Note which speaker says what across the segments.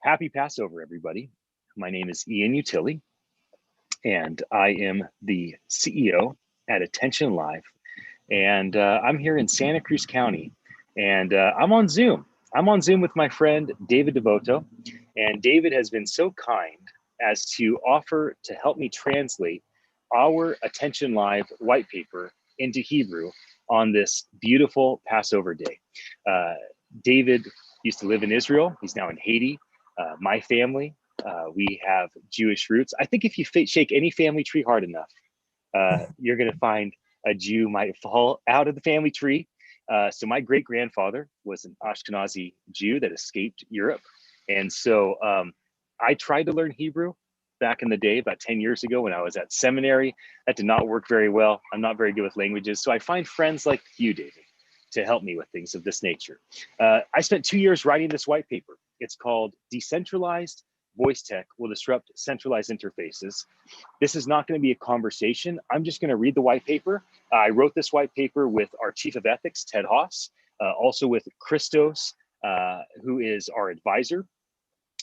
Speaker 1: Happy Passover, everybody. My name is Ian Utile, and I am the CEO at attn.live. And I'm here in Santa Cruz County, and I'm on Zoom. I'm on Zoom with my friend, David Devoto. And David has been so kind as to offer to help me translate our attn.live white paper into Hebrew on this beautiful Passover day. David used to live in Israel. He's now in Haiti. My family, we have Jewish roots. I think if you shake any family tree hard enough, you're going to find a Jew might fall out of the family tree. So my great-grandfather was an Ashkenazi Jew that escaped Europe. And so I tried to learn Hebrew back in the day, about 10 years ago when I was at seminary. That did not work very well. I'm not very good with languages. So I find friends like you, David, to help me with things of this nature. I spent 2 years writing this white paper. It's called Decentralized Voice Tech Will Disrupt Centralized Interfaces. This is not going to be a conversation. I'm just going to read the white paper. I wrote this white paper with our Chief of Ethics, Ted Haas, also with Christos, who is our advisor.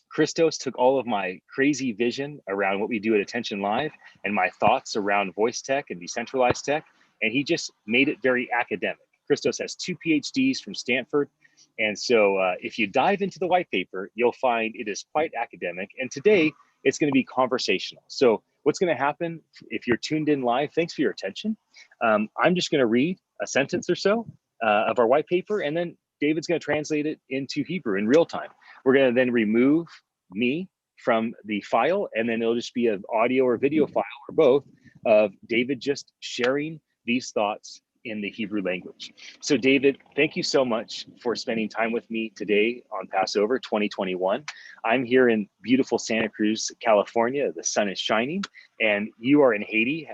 Speaker 1: Christos took all of my crazy vision around what we do at attn.live and my thoughts around voice tech and decentralized tech, and he just made it very academic. Christos has 2 PhDs from Stanford. And so if you dive into the white paper, you'll find it is quite academic. And today it's going to be conversational. So what's going to happen if you're tuned in live, thanks for your attention. I'm just going to read a sentence or so of our white paper, and then David's going to translate it into Hebrew in real time. We're going to then remove me from the file, and then it'll just be an audio or video file or both of David just sharing these thoughts in the Hebrew language. So David, thank you so much for spending time with me today on Passover 2021. I'm here in beautiful Santa Cruz, California. The sun is shining, and you are in Haiti.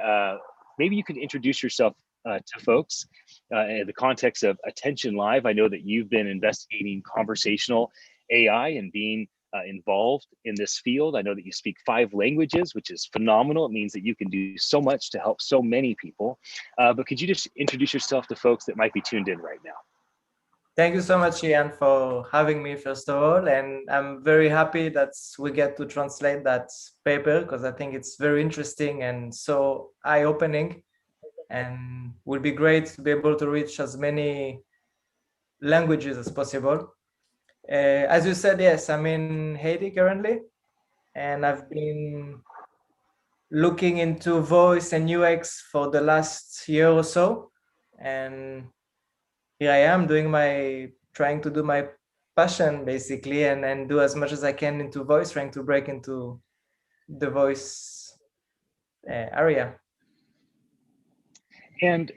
Speaker 1: Maybe you could introduce yourself to folks in the context of attn.live. I know that you've been investigating conversational AI and being involved in this field. I know that you speak 5 languages, which is phenomenal. It means that you can do so much to help so many people. But could you just introduce yourself to folks that might be tuned in right now?
Speaker 2: Thank you so much, Ian, for having me, first of all. And I'm very happy that we get to translate that paper, because I think it's very interesting and so eye-opening, and would be great to be able to reach as many languages as possible. As you said, yes, I'm in Haiti currently, and I've been looking into voice and UX for the last year or so. And here I am trying to do my passion, basically, and do as much as I can into voice, trying to break into the voice area.
Speaker 1: And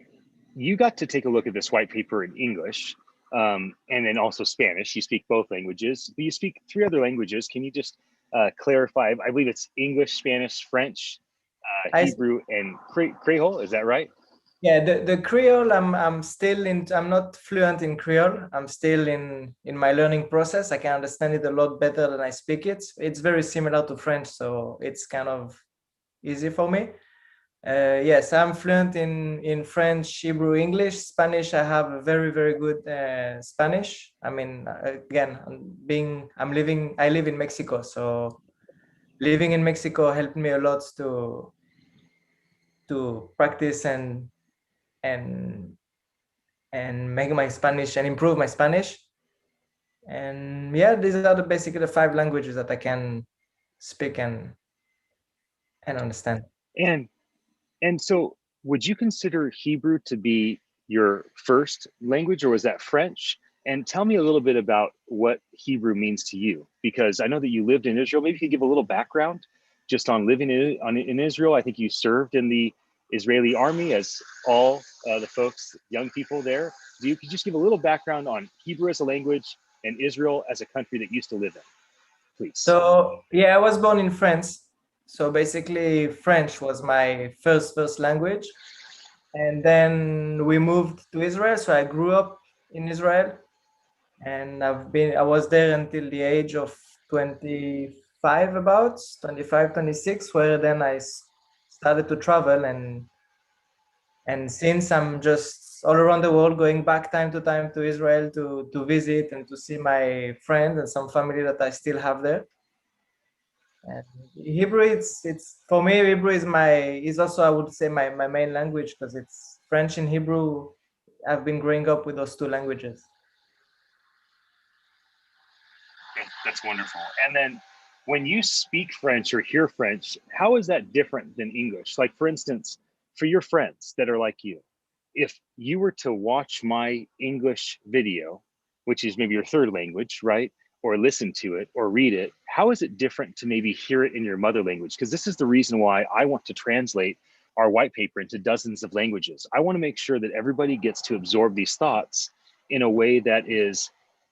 Speaker 1: you got to take a look at this white paper in English, and then also Spanish. You speak both languages, but you speak 3 other languages. Can you just clarify? I believe it's English, Spanish, French, Hebrew, and Creole. Is that right?
Speaker 2: Yeah, the Creole, I'm still in. I'm not fluent in Creole. I'm still in my learning process. I can understand it a lot better than I speak it. It's very similar to French, so it's kind of easy for me. Yes, I'm fluent in French, Hebrew, English, Spanish. I have a very, very good Spanish. I mean, again, I live in Mexico, so living in Mexico helped me a lot to practice and make my Spanish and improve my Spanish. And yeah, these are basically the 5 languages that I can speak and understand.
Speaker 1: And so would you consider Hebrew to be your first language, or was that French? And tell me a little bit about what Hebrew means to you, because I know that you lived in Israel. Maybe you could give a little background just on living in Israel. I think you served in the Israeli army, as all the folks, young people there. Could you just give a little background on Hebrew as a language and Israel as a country that you used to live in, please?
Speaker 2: So yeah, I was born in France. So basically French was my first language. And then we moved to Israel. So I grew up in Israel, and I was there until the age of 25, about 25, 26, where then I started to travel, and since I'm just all around the world, going back time to Israel to visit and to see my friends and some family that I still have there. And Hebrew, it's for me, Hebrew is also, I would say, my main language, because it's French and Hebrew. I've been growing up with those two languages.
Speaker 1: That's wonderful. And then when you speak French or hear French, how is that different than English? Like, for instance, for your friends that are like you, if you were to watch my English video, which is maybe your third language, right? Or listen to it or read it, how is it different to maybe hear it in your mother language? Because this is the reason why I want to translate our white paper into dozens of languages. I want to make sure that everybody gets to absorb these thoughts in a way that is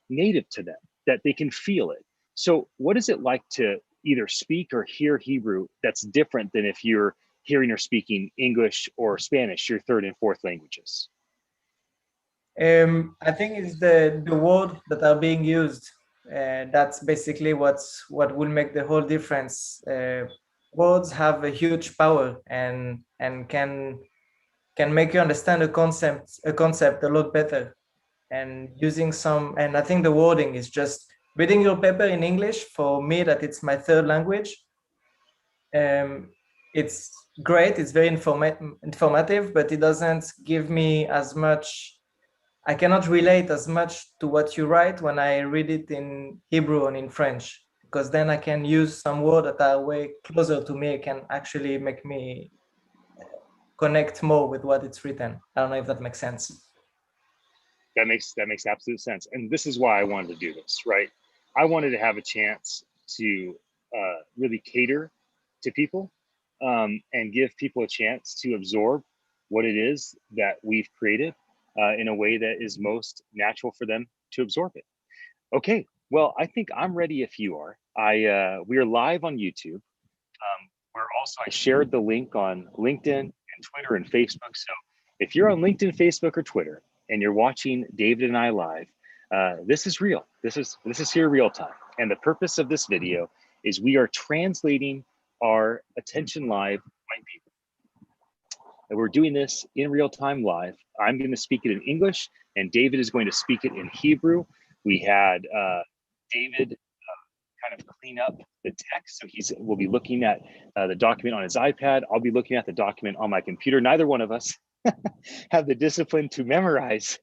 Speaker 1: native to them, that they can feel it. So what is it like to either speak or hear Hebrew that's different than if you're hearing or speaking English or Spanish, your third and fourth languages?
Speaker 2: I think it's the word that are being used. That's basically what will make the whole difference. Words have a huge power and can make you understand a concept a lot better. And using and I think the wording is just reading your paper in English, for me, that it's my third language. It's great, it's very informative, but it doesn't give me as much, I cannot relate as much to what you write when I read it in Hebrew and in French, because then I can use some words that are way closer to me, can actually make me connect more with what it's written. I don't know if that makes sense.
Speaker 1: That makes absolute sense. And this is why I wanted to do this, right? I wanted to have a chance to really cater to people and give people a chance to absorb what it is that we've created in a way that is most natural for them to absorb it. Okay, well, I think I'm ready if you are. We are live on YouTube. I shared the link on LinkedIn and Twitter and Facebook. So if you're on LinkedIn, Facebook, or Twitter, and you're watching David and I live, this is real. This is here real time. And the purpose of this video is we are translating our Attention Live white paper. And we're doing this in real time live. I'm going to speak it in English, and David is going to speak it in Hebrew. We had David kind of clean up the text. So we'll be looking at the document on his iPad. I'll be looking at the document on my computer. Neither one of us have the discipline to memorize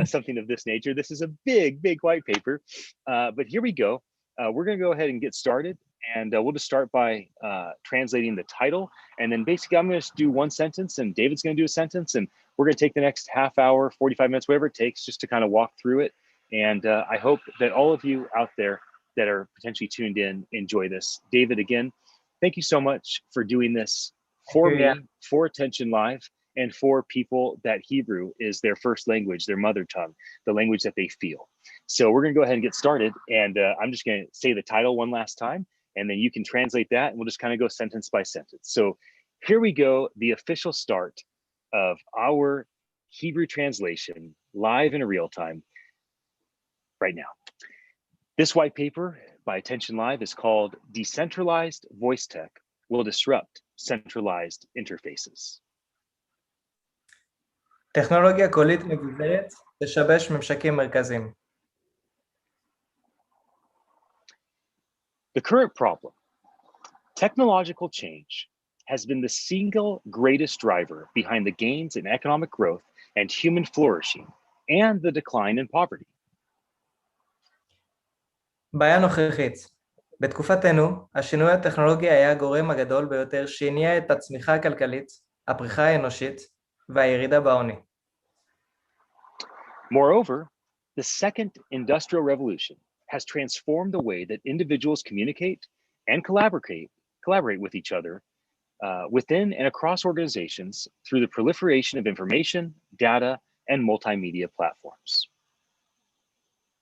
Speaker 1: something of this nature. This is a big, big white paper. But here we go. We're going to go ahead and get started. And we'll just start by translating the title. And then basically I'm going to do one sentence and David's going to do a sentence. And we're going to take the next half hour, 45 minutes, whatever it takes, just to kind of walk through it. And I hope that all of you out there that are potentially tuned in enjoy this. David, again, thank you so much for doing this for me, for Attention Live, and for people that Hebrew is their first language, their mother tongue, the language that they feel. So we're going to go ahead and get started. And I'm just going to say the title one last time, and then you can translate that, and we'll just kind of go sentence by sentence. So here we go, the official start of our Hebrew translation live in real time right now. This white paper by Attention Live is called Decentralized Voice Tech Will Disrupt Centralized Interfaces.
Speaker 2: טכנולוגיה קולית מבוזרת תשבש ממשקים מרכזיים.
Speaker 1: The current problem, technological change, has been the single greatest driver behind the gains in economic growth and human flourishing and the decline in poverty.
Speaker 2: בעיה נוכחית. בתקופתנו, השינוי הטכנולוגי היה הגורם הגדול ביותר שהניע את הצמיחה הכלכלית, הפריחה האנושית והירידה בעוני.
Speaker 1: Moreover, the second industrial revolution has transformed the way that individuals communicate and collaborate with each other within and across organizations through the proliferation of information, data, and multimedia platforms.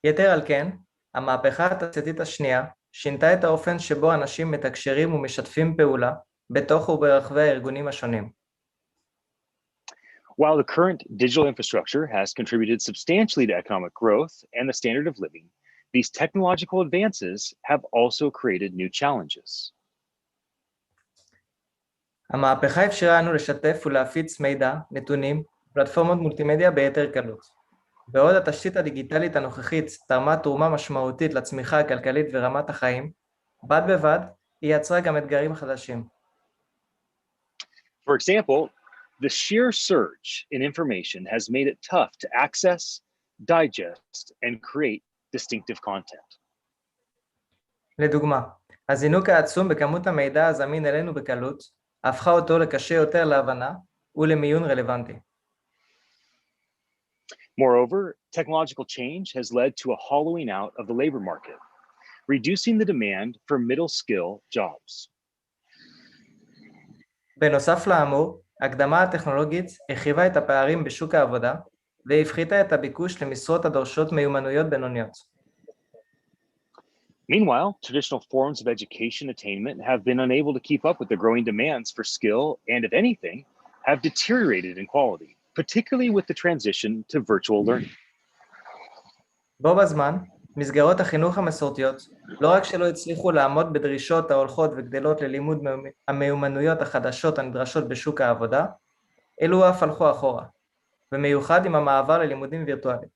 Speaker 2: יתר על כן, המהפכה התעשייתית השנייה שינתה את האופן שבו אנשים מתקשרים ומשתפים פעולה בתוך וברחבי הארגונים השונים.
Speaker 1: While the current digital infrastructure has contributed substantially to economic growth and the standard of living, these technological advances have also created new challenges.
Speaker 2: המהפכה אפשרה לנו לשתף ולהפיץ מידע, נתונים, פלטפורמות מולטימדיה ביתר קלות. בעוד התשתית הדיגיטלית הנוכחית תרמה תרומה משמעותית לצמיחה הכלכלית ורמת החיים, בד בבד היא יצרה גם אתגרים חדשים.
Speaker 1: For example, the sheer surge in information has made it tough to access, digest, and create distinctive content.
Speaker 2: לדוגמה, הזינוק העצום בכמות המידע הזמין אלינו בקלות, הפכה אותו לקשה יותר להבנה ולמיון רלוונטי.
Speaker 1: Moreover, technological change has led to a hollowing out of the labor market, reducing the demand for middle-skill jobs.
Speaker 2: בנוסף לאמור, הקדמה הטכנולוגית הרחיבה את הפערים בשוק העבודה והפחיתה את הביקוש למשרות הדורשות מיומנויות בינוניות.
Speaker 1: Meanwhile, traditional forms of education attainment have been unable to keep up with the growing demands for skill and, if anything, have deteriorated in quality, particularly with the transition to virtual learning.
Speaker 2: בו בזמן, מסגרות החינוך המסורתיות לא רק שלא הצליחו לעמוד בדרישות ההולכות וגדלות ללימוד המיומנויות החדשות הנדרשות בשוק העבודה, אלו אף הלכו אחורה, במיוחד עם המעבר ללימודים וירטואליים.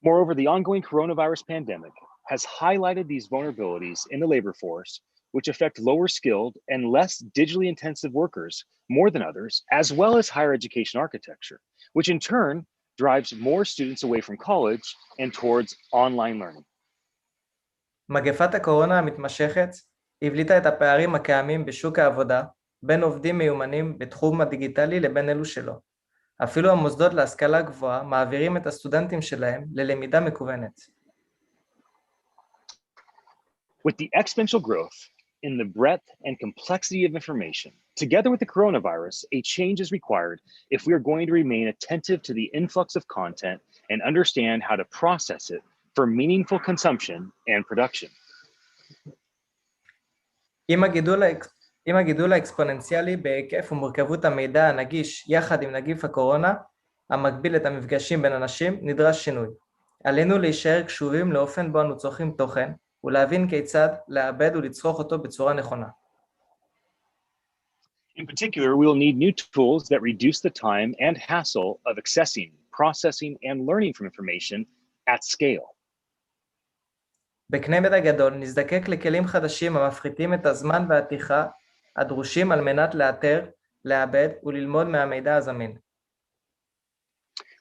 Speaker 1: Moreover, the ongoing coronavirus pandemic has highlighted these vulnerabilities in the labor force, which affect lower skilled and less digitally intensive workers more than others, as well as higher education architecture, which in turn drives more students away from college and towards online learning.
Speaker 2: מגפת הקורונה המתמשכת הבליטה את הפערים הקיימים בשוק העבודה בין עובדים מיומנים בתחום הדיגיטלי לבין אלו שלא. אפילו המוסדות להשכלה גבוהה מעבירים את הסטודנטים שלהם ללמידה מקוונת.
Speaker 1: With the exponential growth in the breadth and complexity of information, together with the coronavirus, a change is required if we are going to remain attentive to the influx of content and understand how to process it for meaningful consumption and production.
Speaker 2: עם הגידול האקספוננציאלי בהיקף ומורכבות המידע הנגיש יחד עם נגיף הקורונה, המגביל את המפגשים בין אנשים, נדרש שינוי. עלינו להישאר קשובים לאופן בו אנו צורכים תוכן, ולהבין כיצד לעבד ולצרוך אותו בצורה נכונה.
Speaker 1: In particular, we will need new tools that reduce the time and hassle of accessing, processing, and learning from information at scale.
Speaker 2: בקנה מידה גדול נזדקק לכלים חדשים המפחיתים את הזמן והעתיכה הדרושים על מנת לאתר, לעבד וללמוד מהמידע הזמין.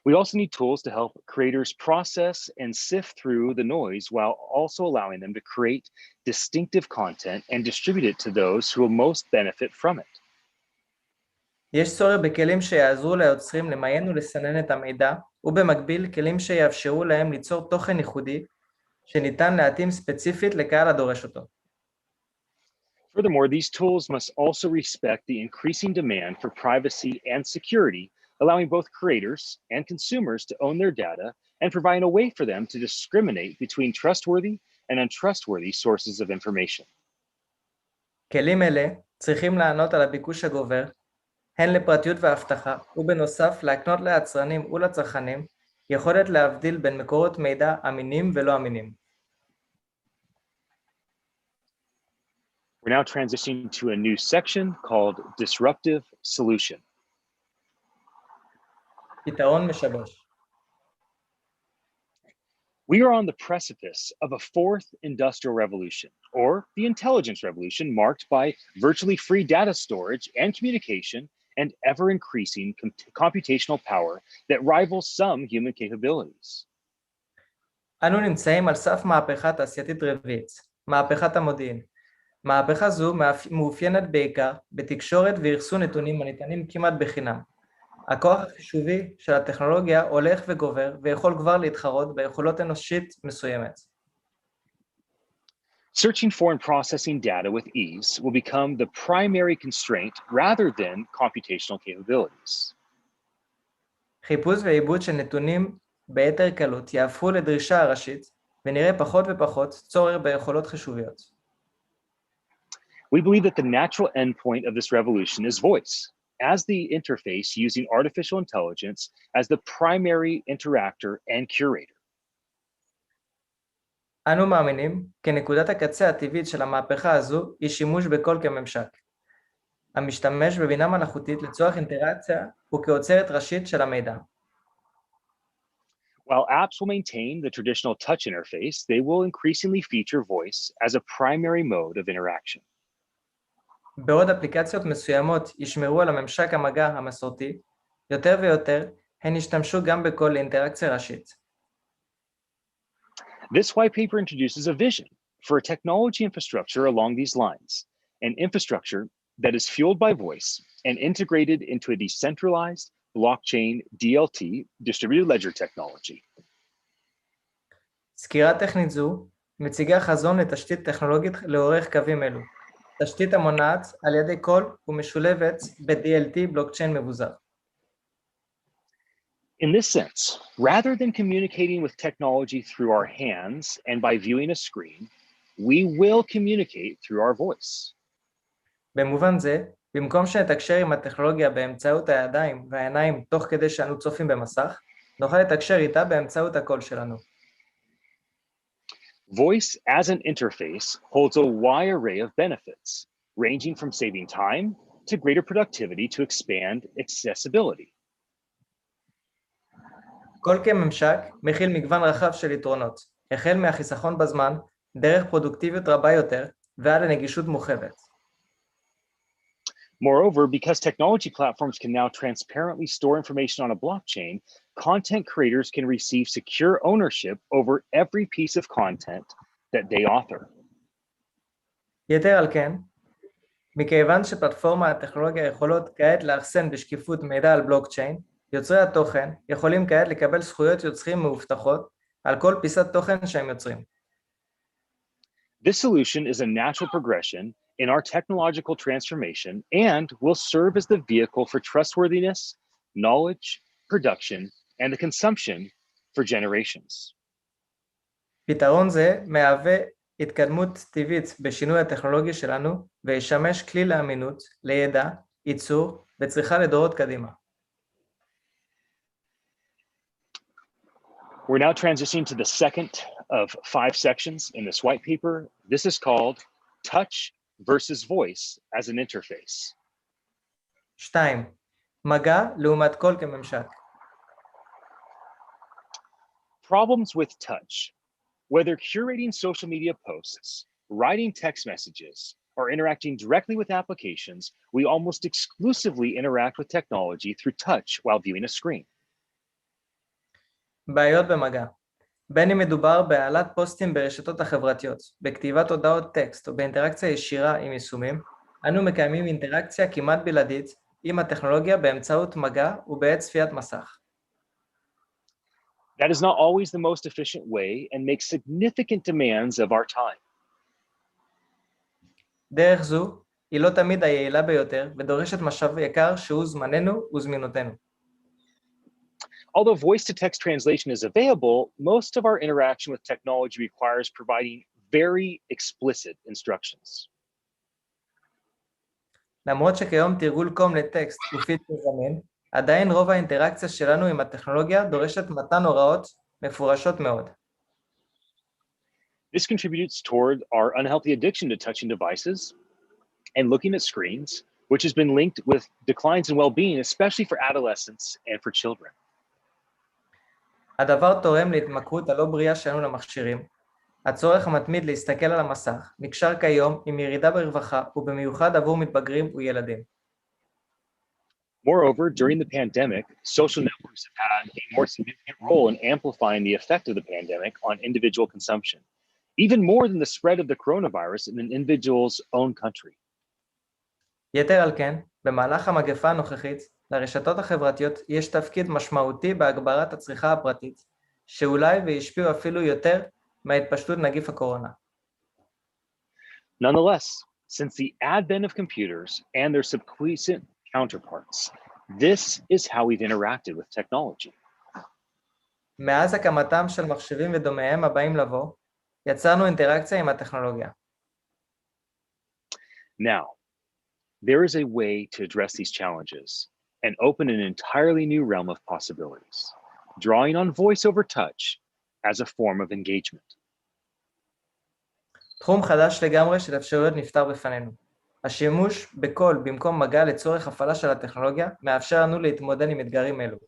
Speaker 1: We also need tools to help creators process and sift through the noise while also allowing them to create distinctive content and distribute it to those who will most benefit from it.
Speaker 2: יש צורך בכלים שיעזרו ליוצרים למיין ולסנן את המידע, ובמקביל כלים שיאפשרו להם ליצור תוכן ייחודי שניתן להתאים ספציפית לקהל הדורש אותו.
Speaker 1: Furthermore, these tools must also respect the increasing demand for privacy and security, allowing both creators and consumers to own their data and providing a way for them to discriminate between trustworthy and untrustworthy sources of information.
Speaker 2: כלים אלה צריכים לענות על הביקוש הגובר, הן לפרטיות והבטחה, ובנוסף להקנות ליצרנים ולצרכנים יכולת להבדיל בין מקורות מידע אמינים ולא אמינים.
Speaker 1: We're now transitioning to a new section called Disruptive Solution.
Speaker 2: פתרון משבש.
Speaker 1: We are on the precipice of a fourth industrial revolution, or the intelligence revolution, marked by virtually free data storage and communication and ever-increasing computational power that rivals some human capabilities.
Speaker 2: אנו נמצאים על סף מהפכה תעשייתית רביעית, מהפכת המודיעין. מהפכה זו מאופיינת בעיקר בתקשורת ואחסון נתונים הניתנים כמעט בחינם. הכוח החישובי של הטכנולוגיה הולך וגובר ויכול כבר להתחרות ביכולות אנושית מסוימת.
Speaker 1: Searching for and processing data with ease will become the primary constraint rather than computational capabilities.
Speaker 2: חיפוש ועיבוד של נתונים ביתר קלות יהפכו לדרישה הראשית ונראה פחות ופחות צורך ביכולות חישוביות.
Speaker 1: We believe that the natural endpoint of this revolution is voice, as the interface using artificial intelligence as the primary interactor and curator.
Speaker 2: אנו מאמינים כי נקודת הקצה הטבעית של המהפכה הזו היא שימוש בקול כממשק. המשתמש בבינה מלאכותית לצורך אינטראקציה וכאוצרת ראשית של המידע.
Speaker 1: While apps will maintain the traditional touch interface, they will increasingly feature voice as a primary mode of interaction.
Speaker 2: בעוד אפליקציות מסוימות ישמרו על הממשק המגע המסורתי, יותר ויותר הן ישתמשו גם בקול לאינטראקציה ראשית.
Speaker 1: This white paper introduces a vision for a technology infrastructure along these lines, an infrastructure that is fueled by voice and integrated into a decentralized blockchain DLT, distributed ledger technology.
Speaker 2: סקירה טכנית זו מציגה חזון לתשתית טכנולוגית לאורך קווים אלו. תשתית המונעת על ידי קול ומשולבת ב-DLT בלוקצ'יין מבוזר.
Speaker 1: In this sense, rather than communicating with technology through our hands and by viewing a screen, we will communicate through our voice.
Speaker 2: במובן זה, במקום שנתקשר עם הטכנולוגיה באמצעות הידיים והעיניים תוך כדי שאנו צופים במסך, נוכל לתקשר איתה באמצעות הקול שלנו.
Speaker 1: Voice as an interface holds a wide array of benefits, ranging from saving time to greater productivity to expand accessibility.
Speaker 2: קול כממשק מכיל מגוון רחב של יתרונות, החל מהחיסכון בזמן, דרך פרודוקטיביות רבה יותר, ועד לנגישות מורחבת.
Speaker 1: Moreover, because technology platforms can now transparently store information on a blockchain, content creators can receive secure ownership over every piece of content that they author.
Speaker 2: יתר על כן, מכיוון שפלטפורמה הטכנולוגיה יכולות כעת לאחסן בשקיפות מידע על בלוקצ'יין, יוצרי התוכן יכולים כעת לקבל זכויות יוצרים מאובטחות על כל פיסת תוכן שהם יוצרים.
Speaker 1: This solution is a natural progression in our technological transformation and will serve as the vehicle for trustworthiness, knowledge, production, and the consumption for generations.
Speaker 2: פתרון זה מהווה התקדמות טבעית בשינוי הטכנולוגי שלנו וישמש כלי לאמינות, לידע, ייצור וצריכה לדורות קדימה.
Speaker 1: We're now transitioning to the second of 5 sections in this white paper. This is called Touch versus Voice as an Interface.
Speaker 2: 2. מגע לעומת קול כממשק.
Speaker 1: Problems with touch. Whether curating social media posts, writing text messages, or interacting directly with applications, we almost exclusively interact with technology through touch while viewing a screen.
Speaker 2: בעיות במגע. בין אם מדובר בהעלת פוסטים ברשתות החברתיות, בכתיבת הודעות טקסט או באינטראקציה ישירה עם יישומים, אנו מקיימים אינטראקציה כמעט בלעדית עם הטכנולוגיה באמצעות מגע ובעת צפיית מסך.
Speaker 1: That is not always the most efficient way and makes significant demands of our time.
Speaker 2: דרך זו היא לא תמיד היעילה ביותר ודורשת משאב יקר שהוא זמננו וזמינותנו.
Speaker 1: Although voice-to-text translation is available, most of our interaction with technology requires providing very explicit instructions.
Speaker 2: למרות שכיום תרגול קום לטקסט הוא פיצ'ר זמין, עדיין רוב האינטראקציה שלנו עם הטכנולוגיה דורשת מתן הוראות מפורשות מאוד.
Speaker 1: This contributes toward our unhealthy addiction to touching devices and looking at screens, which has been linked with declines in well-being, especially for adolescents and for children.
Speaker 2: הדבר תורם להתמכרות הלא בריאה שלנו למכשירים. הצורך המתמיד להסתכל על המסך נקשר כיום עם ירידה ברווחה ובמיוחד עבור מתבגרים וילדים.
Speaker 1: Moreover, during the pandemic, social networks have had a more significant role in amplifying the effect of the pandemic on individual consumption, even more than the spread of the coronavirus in an individual's own country.
Speaker 2: יתר על כן, במהלך המגפה הנוכחית, לרשתות החברתיות יש תפקיד משמעותי בהגברת הצריכה הפרטית, שאולי וישפיעו אפילו יותר מהתפשטות נגיף הקורונה.
Speaker 1: Nonetheless, since the advent of computers and their subsequent counterparts, this is how we've interacted with technology.
Speaker 2: מאז הקמתם של מחשבים ודומיהם הבאים לבוא, יצרנו אינטראקציה עם הטכנולוגיה.
Speaker 1: Now, there is a way to address these challenges and open an entirely new realm of possibilities, drawing on voice over touch as a form of engagement.
Speaker 2: תחום חדש לגמרי של אפשרויות נפתר בפנינו. השימוש בקול במקום מגע לצורך הפעלה של הטכנולוגיה מאפשר לנו להתמודד עם אתגרים אלו.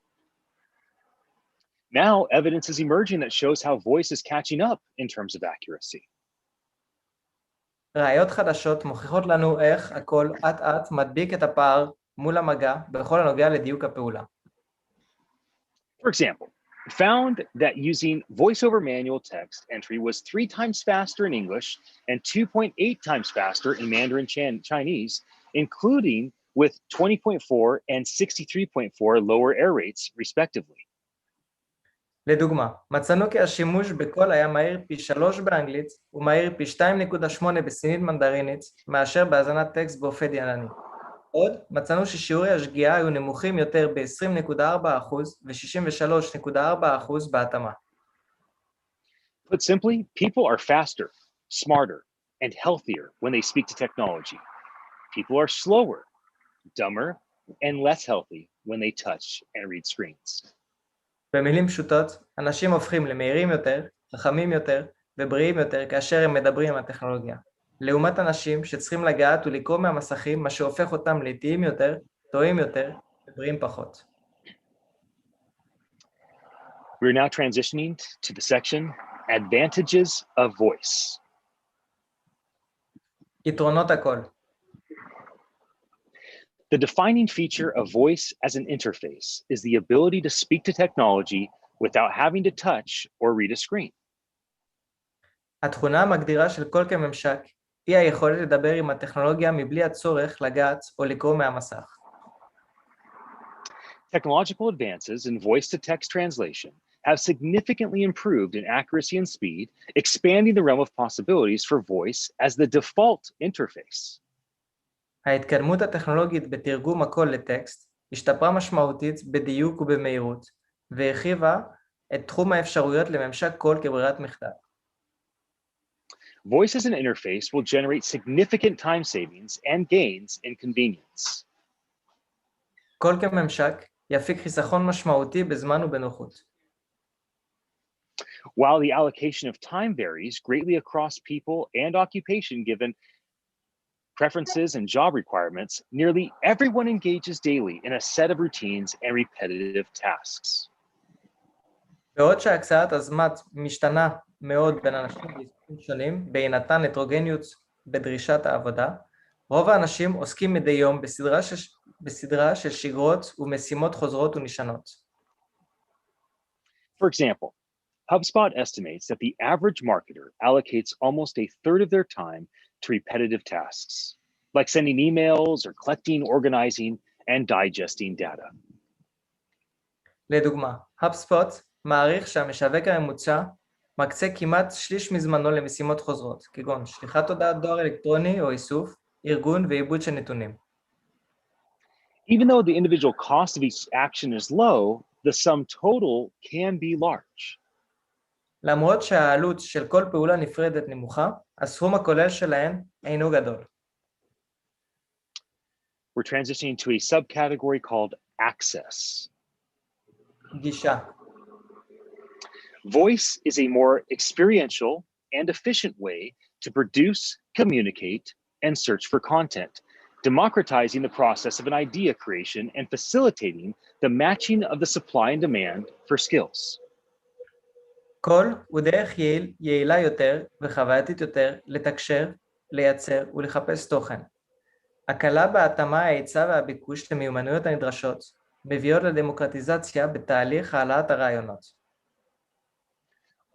Speaker 1: Now, evidence is emerging that shows how voice is catching up in terms of accuracy.
Speaker 2: ראיות חדשות מוכיחות לנו איך הכל אט-אט מדביק את הפער מול המגע בכל הנוגע לדיוק הפעולה.
Speaker 1: For example, found that using voice-over manual text entry was 3 times faster in English and 2.8 times faster in Mandarin Chinese, including with 20.4 and 63.4 lower error rates, respectively.
Speaker 2: לדוגמה, מצאנו כי השימוש בקול היה מהיר פי 3 באנגלית ומהיר פי 2.8 בסינית מנדרינית מאשר בהאזנת טקסט באופן ידני. עוד, מצאנו ששיעורי השגיאה היו נמוכים יותר ב-20.4% ו-63.4% בהתאמה.
Speaker 1: Put simply, people are faster, smarter, and healthier when they speak to technology. People are slower, dumber, and less healthy when they touch and read screens.
Speaker 2: במילים פשוטות, אנשים הופכים למהירים יותר, חכמים יותר ובריאים יותר כאשר הם מדברים על הטכנולוגיה. לעומת אנשים שצריכים לגעת ולקרוא מהמסכים, מה שהופך אותם לאיטיים יותר, טועים יותר ובריאים פחות.
Speaker 1: We're now transitioning to the section Advantages of Voice.
Speaker 2: יתרונות הקול.
Speaker 1: The defining feature of voice as an interface is the ability to speak to technology without having to touch or read a screen.
Speaker 2: התכונה המגדירה של קול כממשק היא היכולת לדבר עם הטכנולוגיה מבלי הצורך לגעת או לקרוא מהמסך.
Speaker 1: Technological advances in voice-to-text translation have significantly improved in accuracy and speed, expanding the realm of possibilities for voice as the default interface.
Speaker 2: ההתקדמות הטכנולוגית בתרגום הקול לטקסט השתפרה משמעותית בדיוק ובמהירות, והרחיבה את תחום האפשרויות לממשק קול כברירת מחדל.
Speaker 1: Voice as an interface will generate significant time savings and gains in convenience.
Speaker 2: קול כממשק יפיק חיסכון משמעותי בזמן ובנוחות.
Speaker 1: While the allocation of time varies greatly across people and occupation given preferences and job requirements, nearly everyone engages daily in a set of routines and repetitive tasks.
Speaker 2: בעוד שהקצאת הזמן משתנה מאוד בין אנשים בעיסוקים שונים, בהינתן הטרוגניות בדרישת העבודה, רוב האנשים עוסקים מדי יום בסדרה של שגרות ומשימות חוזרות ונשנות.
Speaker 1: For example, HubSpot estimates that the average marketer allocates almost a third of their time to repetitive tasks, like sending emails or collecting, organizing, and digesting data.
Speaker 2: לדוגמה, HubSpot מעריך שהמשווק הממוצע מקצה כמעט שליש מזמנו למשימות חוזרות, כגון שליחת הודעת דואר אלקטרוני או איסוף, ארגון ועיבוד של נתונים.
Speaker 1: Even though the individual cost of each action is low, the sum total can be large.
Speaker 2: למרות שהעלות של כל פעולה נפרדת נמוכה, הסכום הכולל שלהן אינו גדול.
Speaker 1: We're transitioning to a subcategory called access.
Speaker 2: גישה.
Speaker 1: Voice is a more experiential and efficient way to produce, communicate, and search for content, democratizing the process of an idea creation and facilitating the matching of the supply and demand for skills.
Speaker 2: קול הוא דרך יעילה יותר וחווייתית יותר לתקשר, לייצר ולחפש תוכן. הקלה בהתאמה ההיצע והביקוש למיומנויות הנדרשות, מביאות לדמוקרטיזציה בתהליך העלאת הרעיונות.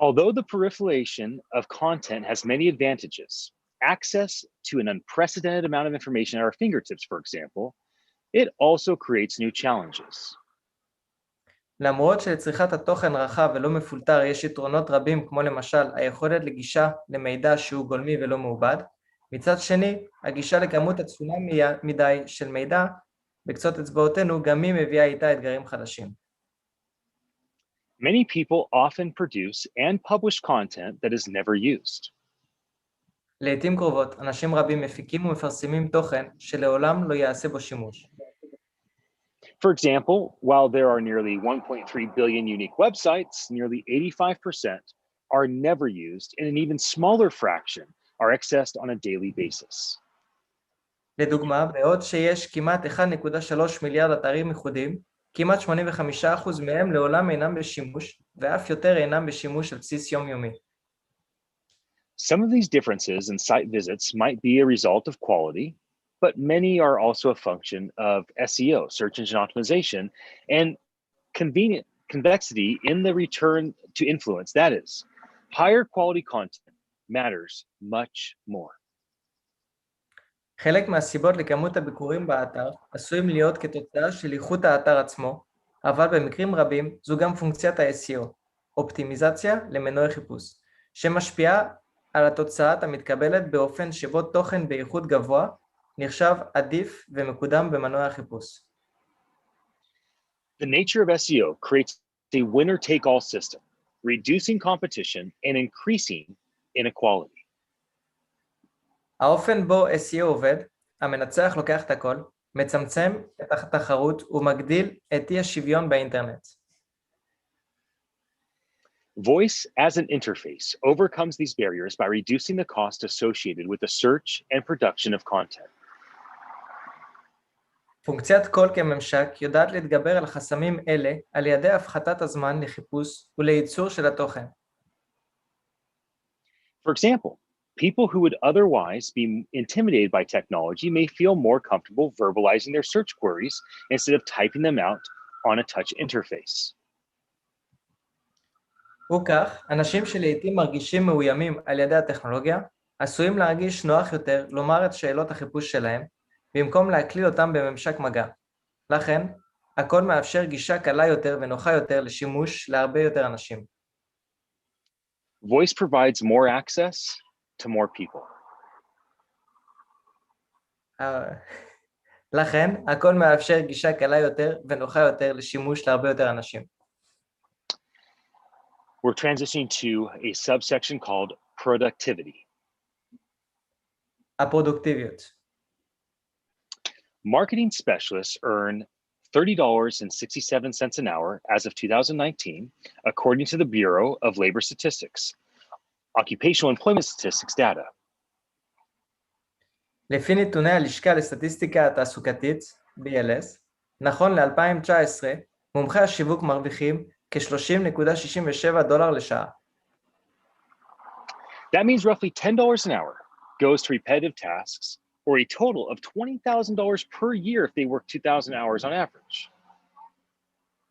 Speaker 1: Although the proliferation of content has many advantages, access to an unprecedented amount of information at our fingertips, for example, it also creates new challenges.
Speaker 2: למרות שלצריכת התוכן רחב ולא מפולטר יש יתרונות רבים, כמו למשל היכולת לגישה למידע שהוא גולמי ולא מעובד, מצד שני, הגישה לכמות עצומה מדי של מידע בקצות אצבעותינו גם היא מביאה איתה אתגרים חדשים.
Speaker 1: Many people often produce and publish content that is never used.
Speaker 2: לעתים קרובות, אנשים רבים מפיקים ומפרסמים תוכן שלעולם לא יעשה בו שימוש.
Speaker 1: For example, while there are nearly 1.3 billion unique websites, nearly 85% are never used, and an even smaller fraction are accessed on a daily basis.
Speaker 2: לדוגמה, בעוד שיש כמעט 1.3 מיליארד אתרים ייחודיים, כמעט 85% מהם לעולם אינם בשימוש, ואף יותר אינם בשימוש על בסיס יומיומי.
Speaker 1: Some of these differences in site visits might be a result of quality, but many are also a function of SEO, search engine optimization, and convenient convexity in the return to influence. That is, higher quality content matters much more.
Speaker 2: חלק מהסיבות לכמות הביקורים באתר עשויים להיות כתוצאה של איכות האתר עצמו, אבל במקרים רבים זו גם פונקציית ה-SEO, אופטימיזציה למנועי חיפוש, שמשפיעה על התוצאת המתקבלת באופן שבו תוכן באיכות גבוה נחשב עדיף ומקודם במנועי החיפוש.
Speaker 1: The nature of SEO creates a winner-take-all system, reducing competition and increasing inequality.
Speaker 2: האופן בו SEO עובד, המנצח לוקח את הכל, מצמצם את התחרות ומגדיל את אי השוויון באינטרנט.
Speaker 1: Voice as an interface overcomes these barriers by reducing the cost associated with the search and production of content.
Speaker 2: פונקציית קול כממשק יודעת להתגבר על חסמים אלה על ידי הפחתת הזמן לחיפוש ולייצור של התוכן.
Speaker 1: For example, people who would otherwise be intimidated by technology may feel more comfortable verbalizing their search queries instead of typing them out on a touch interface.
Speaker 2: וכך, אנשים שלעיתים מרגישים מאוימים על ידי הטכנולוגיה, עשויים להרגיש נוח יותר לומר את שאלות החיפוש שלהם, במקום להקליל אותם בממשק מגע. לכן, הכל מאפשר גישה קלה יותר ונוחה יותר לשימוש להרבה יותר אנשים.
Speaker 1: Voice provides more access to more people.
Speaker 2: לכן, הכל מאפשר גישה קלה יותר ונוחה יותר לשימוש להרבה יותר אנשים.
Speaker 1: We're transitioning to a subsection called productivity.
Speaker 2: הפרודוקטיביות.
Speaker 1: Marketing specialists earn $30.67 an hour as of 2019, according to the Bureau of Labor Statistics, Occupational Employment Statistics data.
Speaker 2: לפי נתוני הלשכה לסטטיסטיקה התעסוקתית, BLS, נכון ל-2019, מומחי השיווק מרוויחים כ-$30.67 לשעה.
Speaker 1: That means roughly $10 an hour goes to repetitive tasks, or a total of $20,000 per year if they work 2,000 hours on average.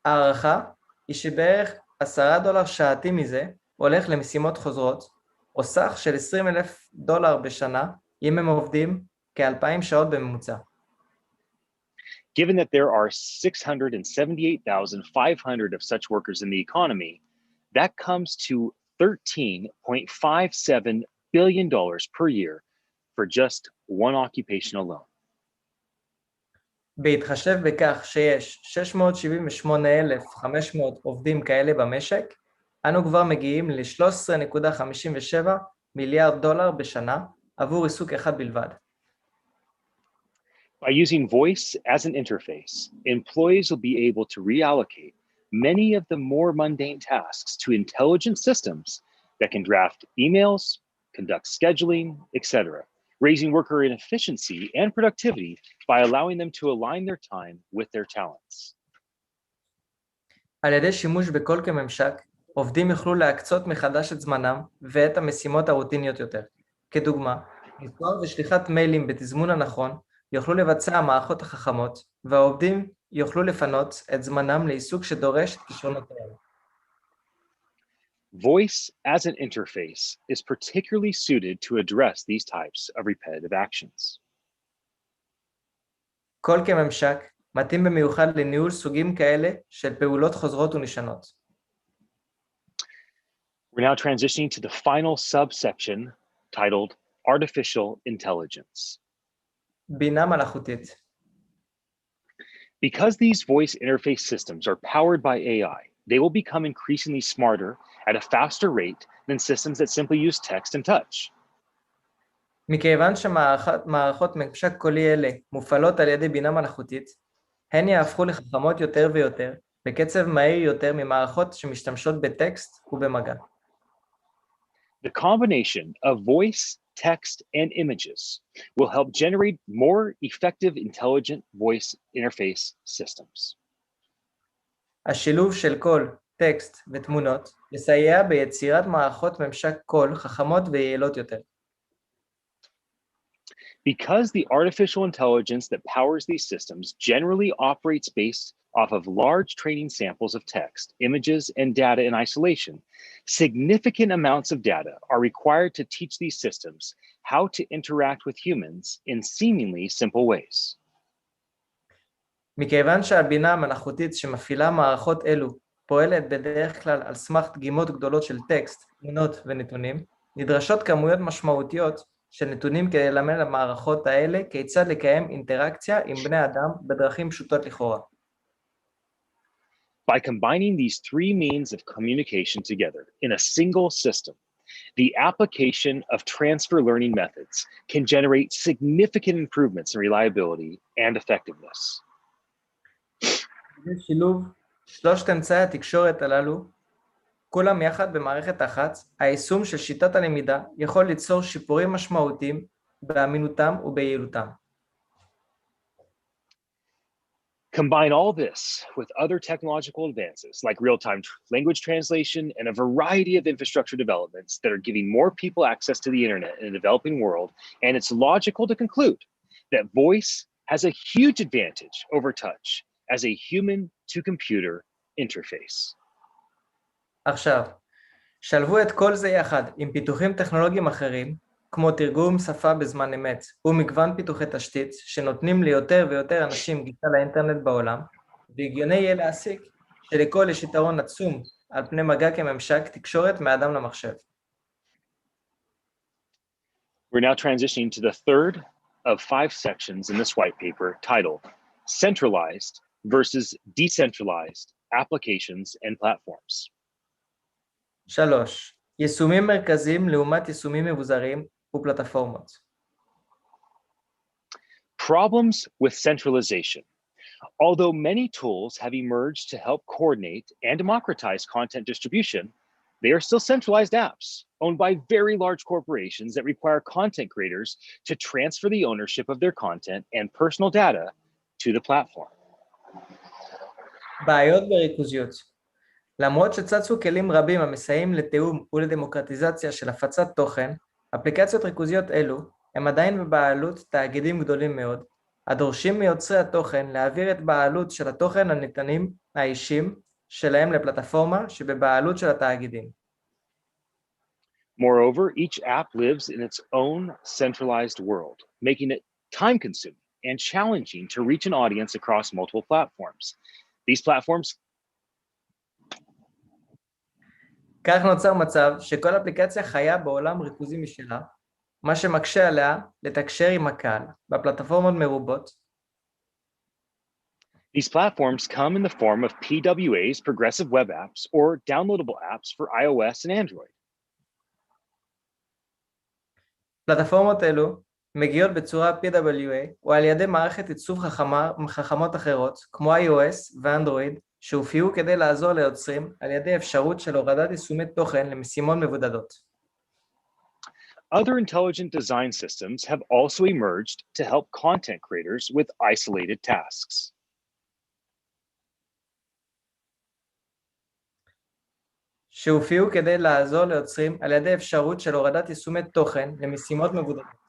Speaker 2: הערכה היא שבערך $10 שעתי מזה הולך למשימות חוזרות, או סך של $20,000 בשנה, אם הם עובדים כ-2,000 שעות בממוצע.
Speaker 1: Given that there are 678,500 of such workers in the economy, that comes to $13.57 billion per year for just one occupation alone.
Speaker 2: בהתחשב בכך שיש 678,500 עובדים כאלה במשק, אנו כבר מגיעים ל-$13.57 מיליארד בשנה עבור עיסוק אחד בלבד.
Speaker 1: By using voice as an interface, employees will be able to reallocate many of the more mundane tasks to intelligent systems that can draft emails, conduct scheduling, etc., raising worker efficiency and productivity by allowing them to align their time with their talents.
Speaker 2: על ידי שימוש בקול כממשק, עובדים יוכלו להקצות מחדש את זמנם ואת המשימות הרוטיניות יותר. כדוגמה, מספר ושליחת מיילים בתזמון הנכון יוכלו לבצע המערכות החכמות, והעובדים יוכלו לפנות את זמנם לעיסוק שדורש את כישרונותיהם.
Speaker 1: Voice as an interface is particularly suited to address these types of repetitive actions.
Speaker 2: קול כממשק מתאים במיוחד לניהול סוגים כאלה של פעולות חוזרות ונשנות.
Speaker 1: We're now transitioning to the final subsection titled Artificial Intelligence.
Speaker 2: בינה מלאכותית.
Speaker 1: Because these voice interface systems are powered by AI, they will become increasingly smarter at a faster rate than systems that simply use text and touch.
Speaker 2: מכיוון שמערכות ממשק קולי אלה מופעלות על ידי בינה מלאכותית, הן יהפכו לחכמות יותר ויותר, בקצב מהיר יותר ממערכות שמשתמשות בטקסט ובמגע.
Speaker 1: The combination of voice, text, and images will help generate more effective, intelligent voice interface systems.
Speaker 2: השילוב של קול, טקסט ותמונות יסייע ביצירת מערכות ממשק קול חכמות ויעילות יותר.
Speaker 1: Because the artificial intelligence that powers these systems generally operates based off of large training samples of text, images, and data in isolation, significant amounts of data are required to teach these systems how to interact with humans in seemingly simple ways.
Speaker 2: מכיוון שהבינה המלאכותית שמפעילה מערכות אלו פועלת בדרך כלל על סמך דגימות גדולות של טקסט, תמונות ונתונים, נדרשות כמויות משמעותיות של נתונים כדי ללמד למערכות האלה כיצד לקיים אינטראקציה עם בני אדם בדרכים פשוטות לכאורה.
Speaker 1: By combining these three means of communication together in a single system, the application of transfer learning methods can generate significant improvements in reliability and effectiveness.
Speaker 2: שילוב שלושת אמצעי התקשורת הללו, כולם יחד במערכת אחת, היישום של שיטת הלמידה יכול ליצור שיפורים משמעותיים באמינותם וביעילותם.
Speaker 1: Combine all this with other technological advances like real-time language translation and a variety of infrastructure developments that are giving more people access to the internet in a developing world, and it's logical to conclude that voice has a huge advantage over touch as a human-to-computer interface.
Speaker 2: עכשיו, שלבו את כל זה יחד עם פיתוחים טכנולוגיים אחרים, כמו תרגום שפה בזמן אמת ומגוון פיתוחי תשתית שנותנים ליותר ויותר אנשים גישה לאינטרנט בעולם, והגיוני יהיה להסיק שלכל יש יתרון עצום על פני מגע כממשק תקשורת מאדם למחשב.
Speaker 1: We're now transitioning to the third of 5 sections in this white paper titled Centralized versus Decentralized Applications and Platforms.
Speaker 2: 3. יישומים מרכזיים לעומת יישומים מבוזרים ופלטפורמות.
Speaker 1: Problems with centralization. Although many tools have emerged to help coordinate and democratize content distribution, they are still centralized apps owned by very large corporations that require content creators to transfer the ownership of their content and personal data to the platform.
Speaker 2: בעיות בריכוזיות. למרות שצצו כלים רבים המסייעים לתיאום ולדמוקרטיזציה של הפצת תוכן, אפליקציות ריכוזיות אלו הם עדיין בבעלות תאגידים גדולים מאוד, הדורשים מיוצרי התוכן להעביר את בעלות של התוכן הניתנים האישיים שלהם לפלטפורמה שבבעלות של התאגידים.
Speaker 1: Moreover, each app lives in its own centralized world, making it time-consuming and challenging to reach an audience across multiple platforms. These platforms
Speaker 2: כך נוצר מצב שכל אפליקציה חיה בעולם ריכוזי משלה, מה שמקשה עליה לתקשר עם הקהל בפלטפורמות מרובות.
Speaker 1: These platforms come in the form of PWAs, progressive web apps, or downloadable apps for iOS and Android.
Speaker 2: פלטפורמות אלו מגיעות בצורה PWA או על ידי מערכת עיצוב חכמות אחרות כמו iOS ואנדרואיד, שהופיעו כדי לעזור ליוצרים על ידי אפשרות של הורדת יישומי תוכן למשימות מבודדות.
Speaker 1: Other intelligent design systems have also emerged to help content creators with isolated tasks.
Speaker 2: שהופיעו כדי לעזור ליוצרים על ידי אפשרות של הורדת יישומי תוכן למשימות מבודדות.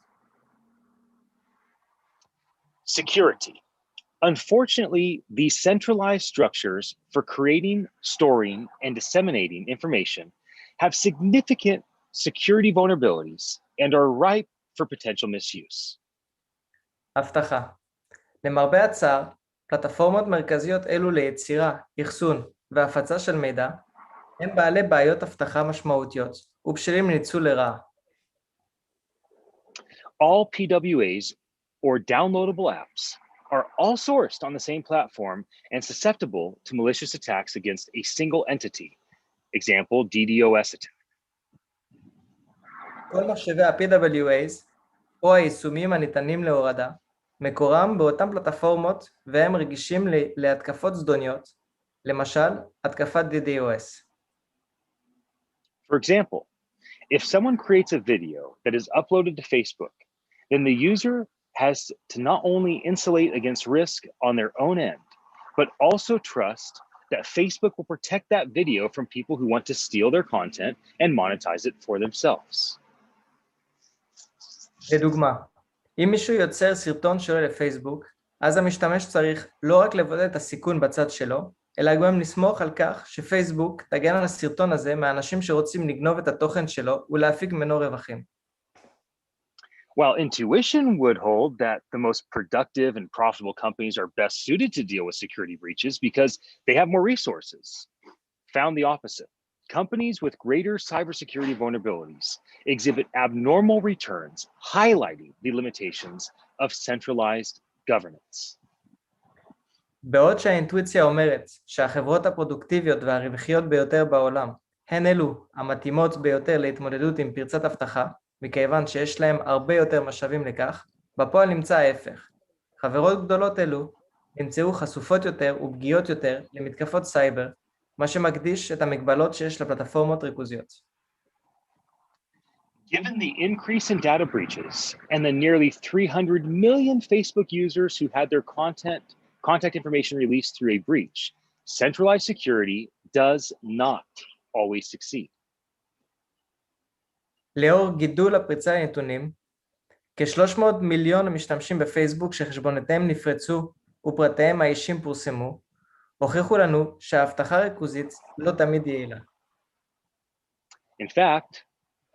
Speaker 1: Security. Unfortunately, these centralized structures for creating, storing, and disseminating information have significant security vulnerabilities and are ripe for potential misuse.
Speaker 2: הבטחה. למרבה הצער, פלטפורמות מרכזיות אלו ליצירה, אחסון והפצה של מידע הם בעלי בעיות הבטחה משמעותיות ובשלים לניצול לרעה.
Speaker 1: All PWAs or downloadable apps are all sourced on the same platform and susceptible to malicious attacks against a single entity. Example, DDoS attack.
Speaker 2: כל מחשבי ה-PWAs או היישומים הניתנים להורדה מקורם באותן פלטפורמות והם רגישים להתקפות זדוניות, למשל, התקפת DDoS.
Speaker 1: For example, if someone creates a video that is uploaded to Facebook, then the user has to not only insulate against risk on their own end, but also trust that Facebook will protect that video from people who want to steal their content and monetize it for themselves.
Speaker 2: לדוגמה, אם מישהו יוצר סרטון שלו לפייסבוק, אז המשתמש צריך לא רק לבודד את הסיכון בצד שלו, אלא גם לסמוך על כך שפייסבוק תגן על הסרטון הזה מהאנשים שרוצים לגנוב את התוכן שלו ולהפיק ממנו רווחים.
Speaker 1: While intuition would hold that the most productive and profitable companies are best suited to deal with security breaches because they have more resources, found the opposite. Companies with greater cybersecurity vulnerabilities exhibit abnormal returns, highlighting the limitations of centralized governance.
Speaker 2: בעוד שהאינטואיציה אומרת שהחברות הפרודוקטיביות והרווחיות ביותר בעולם הן אלו המתאימות ביותר להתמודדות עם פרצת אבטחה, מכיוון שיש להם הרבה יותר משאבים לכך, בפועל נמצא ההפך. חברות גדולות אלו נמצאו חשופות יותר ופגיעות יותר למתקפות סייבר, מה שמקדיש את המגבלות שיש לפלטפורמות ריכוזיות.
Speaker 1: Given the increase in data breaches and the nearly 300 million Facebook users who had their contact information released through a breach, centralized security does not always succeed.
Speaker 2: לאור גידול הפריצה לנתונים, כ-300 מיליון משתמשים בפייסבוק שחשבונותיהם נפרצו ופרטיהם האישיים פורסמו, הוכיחו לנו שהאבטחה ריכוזית לא תמיד יעילה.
Speaker 1: In fact,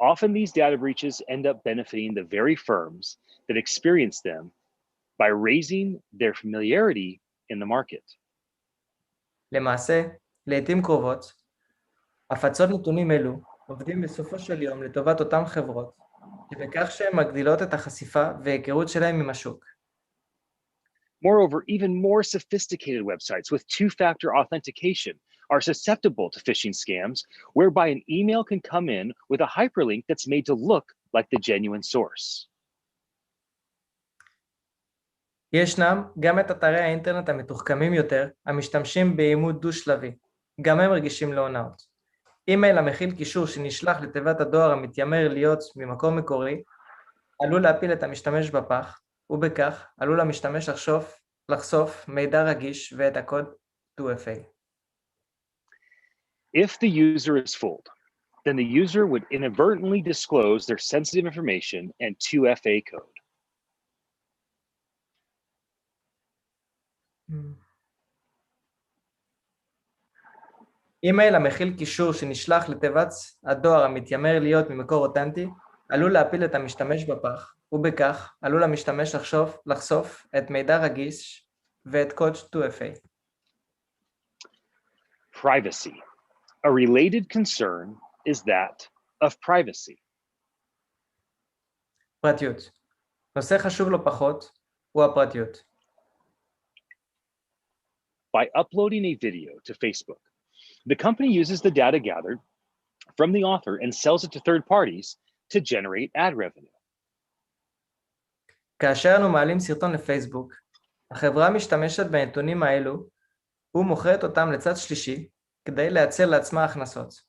Speaker 1: often these data breaches end up benefiting the very firms that experience them by raising their familiarity in the market.
Speaker 2: למעשה, לעתים קרובות, הפצות נתונים אלו עובדים בסופו של יום לטובת אותם חברות, שבכך שהן מגדילות את החשיפה וההיכרות שלהם עם השוק.
Speaker 1: Moreover, even more sophisticated websites with two-factor authentication are susceptible to phishing scams, whereby an email can come in with a hyperlink that's made to look like the genuine source.
Speaker 2: ישנם גם את אתרי האינטרנט המתוחכמים יותר, המשתמשים באימות דו-שלבי. גם הם רגישים להונאות. אימייל המכיל קישור שנשלח לתיבת הדואר המתיימר להיות ממקור מקורי, עלול להפיל את המשתמש בפח, ובכך עלול המשתמש לחשוף מידע רגיש ואת הקוד 2FA.
Speaker 1: If the user is fooled, then the user would inadvertently disclose their sensitive information and 2FA code.
Speaker 2: אימייל המכיל קישור שנשלח לתיבת הדואר המתיימר להיות ממקור אותנטי, עלול להפיל את המשתמש בפח, ובכך עלול המשתמש לחשוף את מידע רגיש ואת קוד 2FA.
Speaker 1: Privacy. A related concern is that of privacy.
Speaker 2: פרטיות. נושא חשוב לא פחות הוא הפרטיות.
Speaker 1: By uploading a video to Facebook, the company uses the data gathered from the author and sells it to third parties to generate ad revenue.
Speaker 2: כאשר אנו מעלים סרטון לפייסבוק, החברה משתמשת בנתונים האלו ומוכרת אותם לצד שלישי כדי לייצר לעצמה הכנסות.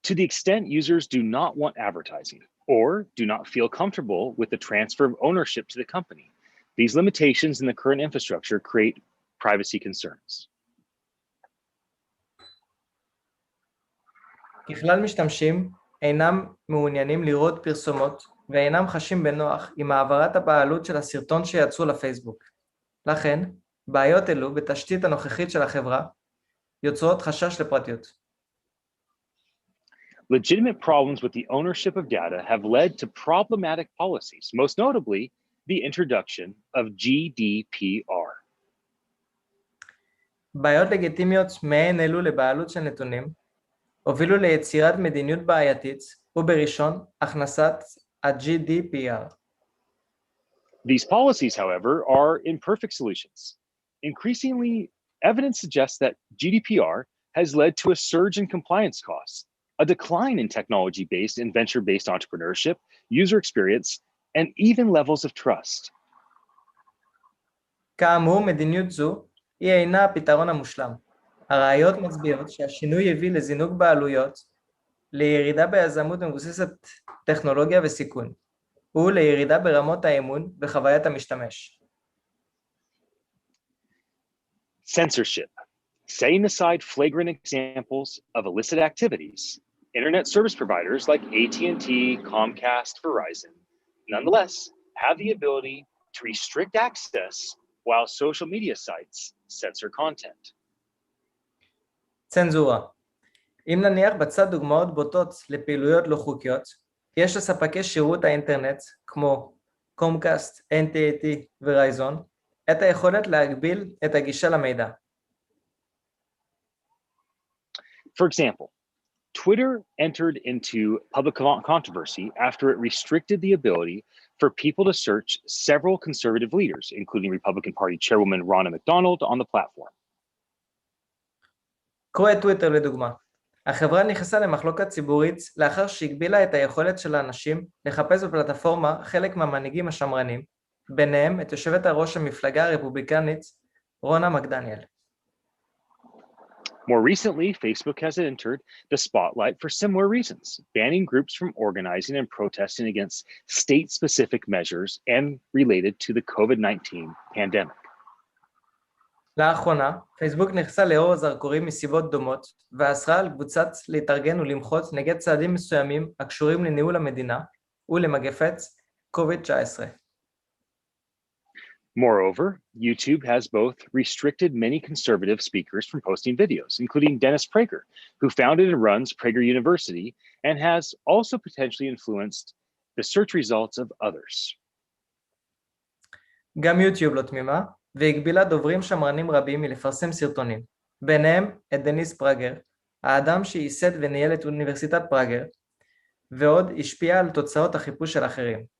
Speaker 1: To the extent users do not want advertising or do not feel comfortable with the transfer of ownership to the company, these limitations in the current infrastructure create privacy concerns.
Speaker 2: ככלל משתמשים אינם מעוניינים לראות פרסומות ואינם חשים בנוח עם העברת הבעלות של הסרטון שיצאו לפייסבוק. לכן, בעיות אלו בתשתית הנוכחית של החברה יוצרות חשש לפרטיות.
Speaker 1: Legitimate problems with the ownership of data have led to problematic policies, most notably the introduction of GDPR.
Speaker 2: בעיות לגיטימיות מהן אלו לבעלות של נתונים הובילו ליצירת מדיניות בעייתית ובראשון הכנסת ה-GDPR.
Speaker 1: These policies, however, are imperfect solutions. Increasingly, evidence suggests that GDPR has led to a surge in compliance costs, a decline in technology-based and venture-based entrepreneurship, user experience, and even levels of trust.
Speaker 2: כאמור, מדיניות זו היא אינה הפתרון המושלם. הראיות מצביעות שהשינוי הביא לזינוק בעלויות, לירידה ביזמות מבוססת טכנולוגיה וסיכון, ולירידה ברמות האמון בחוויית המשתמש.
Speaker 1: Censorship. Setting aside flagrant examples of illicit activities, internet service providers like AT&T, Comcast, Verizon, nonetheless have the ability to restrict access while social media sites censor content.
Speaker 2: צנזורה. אם נניח בצד דוגמאות בוטות לפעילויות לא חוקיות, יש לספקי שירות האינטרנט כמו קומקאסט, NTT ורייזון את היכולת להגביל את הגישה למידע.
Speaker 1: For example, Twitter entered into public controversy after it restricted the ability for people to search several conservative leaders, including Republican Party Chairwoman Ronna McDonald, on the platform.
Speaker 2: קרוא את טוויטר לדוגמה. החברה נכנסה למחלוקת ציבורית לאחר שהגבילה את היכולת של האנשים לחפש בפלטפורמה חלק מהמנהיגים השמרנים, ביניהם את יושבת הראש המפלגה הרפובליקנית רונה מקדניאל.
Speaker 1: More recently, Facebook has entered the spotlight for similar reasons, banning groups from organizing and protesting against state-specific measures and related to the COVID-19 pandemic.
Speaker 2: לאחרונה, פייסבוק נכנסה לאור הזרקורים מסיבות דומות, ואסרה על קבוצת להתארגן ולמחות נגד צעדים מסוימים הקשורים לניהול המדינה ולמגפת COVID-19.
Speaker 1: Moreover, YouTube has both restricted many conservative speakers from posting videos, including Dennis Prager, who founded and runs Prager University and has also potentially influenced the search results of others.
Speaker 2: גם יוטיוב לא תמימה, והגבילה דוברים שמרנים רבים מלפרסם סרטונים, ביניהם את דניס פראגר, האדם שייסד וניהל את אוניברסיטת פראגר, ועוד השפיע על תוצאות החיפוש של אחרים.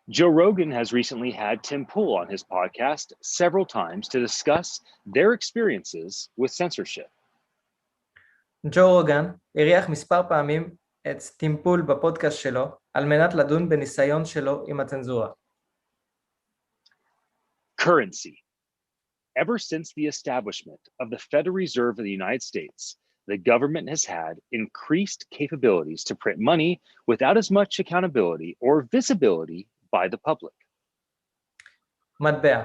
Speaker 1: Joe Rogan has recently had Tim Pool on his podcast several times to discuss their experiences with censorship.
Speaker 2: ג'ו רוגן אירח מספר פעמים את טים פול בפודקאסט שלו על מנת לדון בניסיון שלו עם הצנזורה.
Speaker 1: Currency. Ever since the establishment of the Federal Reserve of the United States, the government has had increased capabilities to print money without as much accountability or visibility by the public.
Speaker 2: מטבע.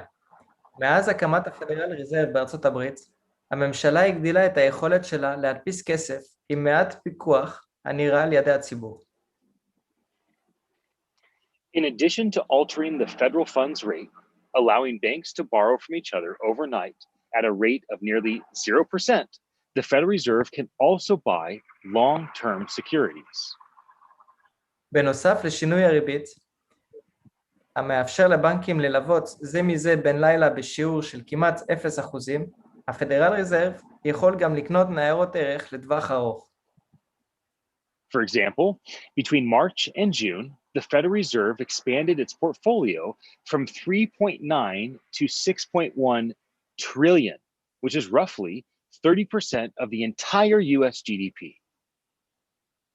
Speaker 2: מאז הקמת הפדרל ריזרב בארצות הברית, הממשלה הגדילה את היכולת שלה להדפיס כסף עם מעט פיקוח הנראה על ידי הציבור.
Speaker 1: In addition to altering the federal funds rate, allowing banks to borrow from each other overnight at a rate of nearly 0%, the Federal Reserve can also buy long-term securities.
Speaker 2: בנוסף לשינוי הריבית, המאפשר לבנקים ללוות זה מזה בין לילה בשיעור של כמעט 0%, הפדרל ריזרב יכול גם לקנות ניירות ערך לטווח ארוך.
Speaker 1: For example, between March and June, the Federal Reserve expanded its portfolio from 3.9 to 6.1 trillion, which is roughly 30% of the entire US GDP.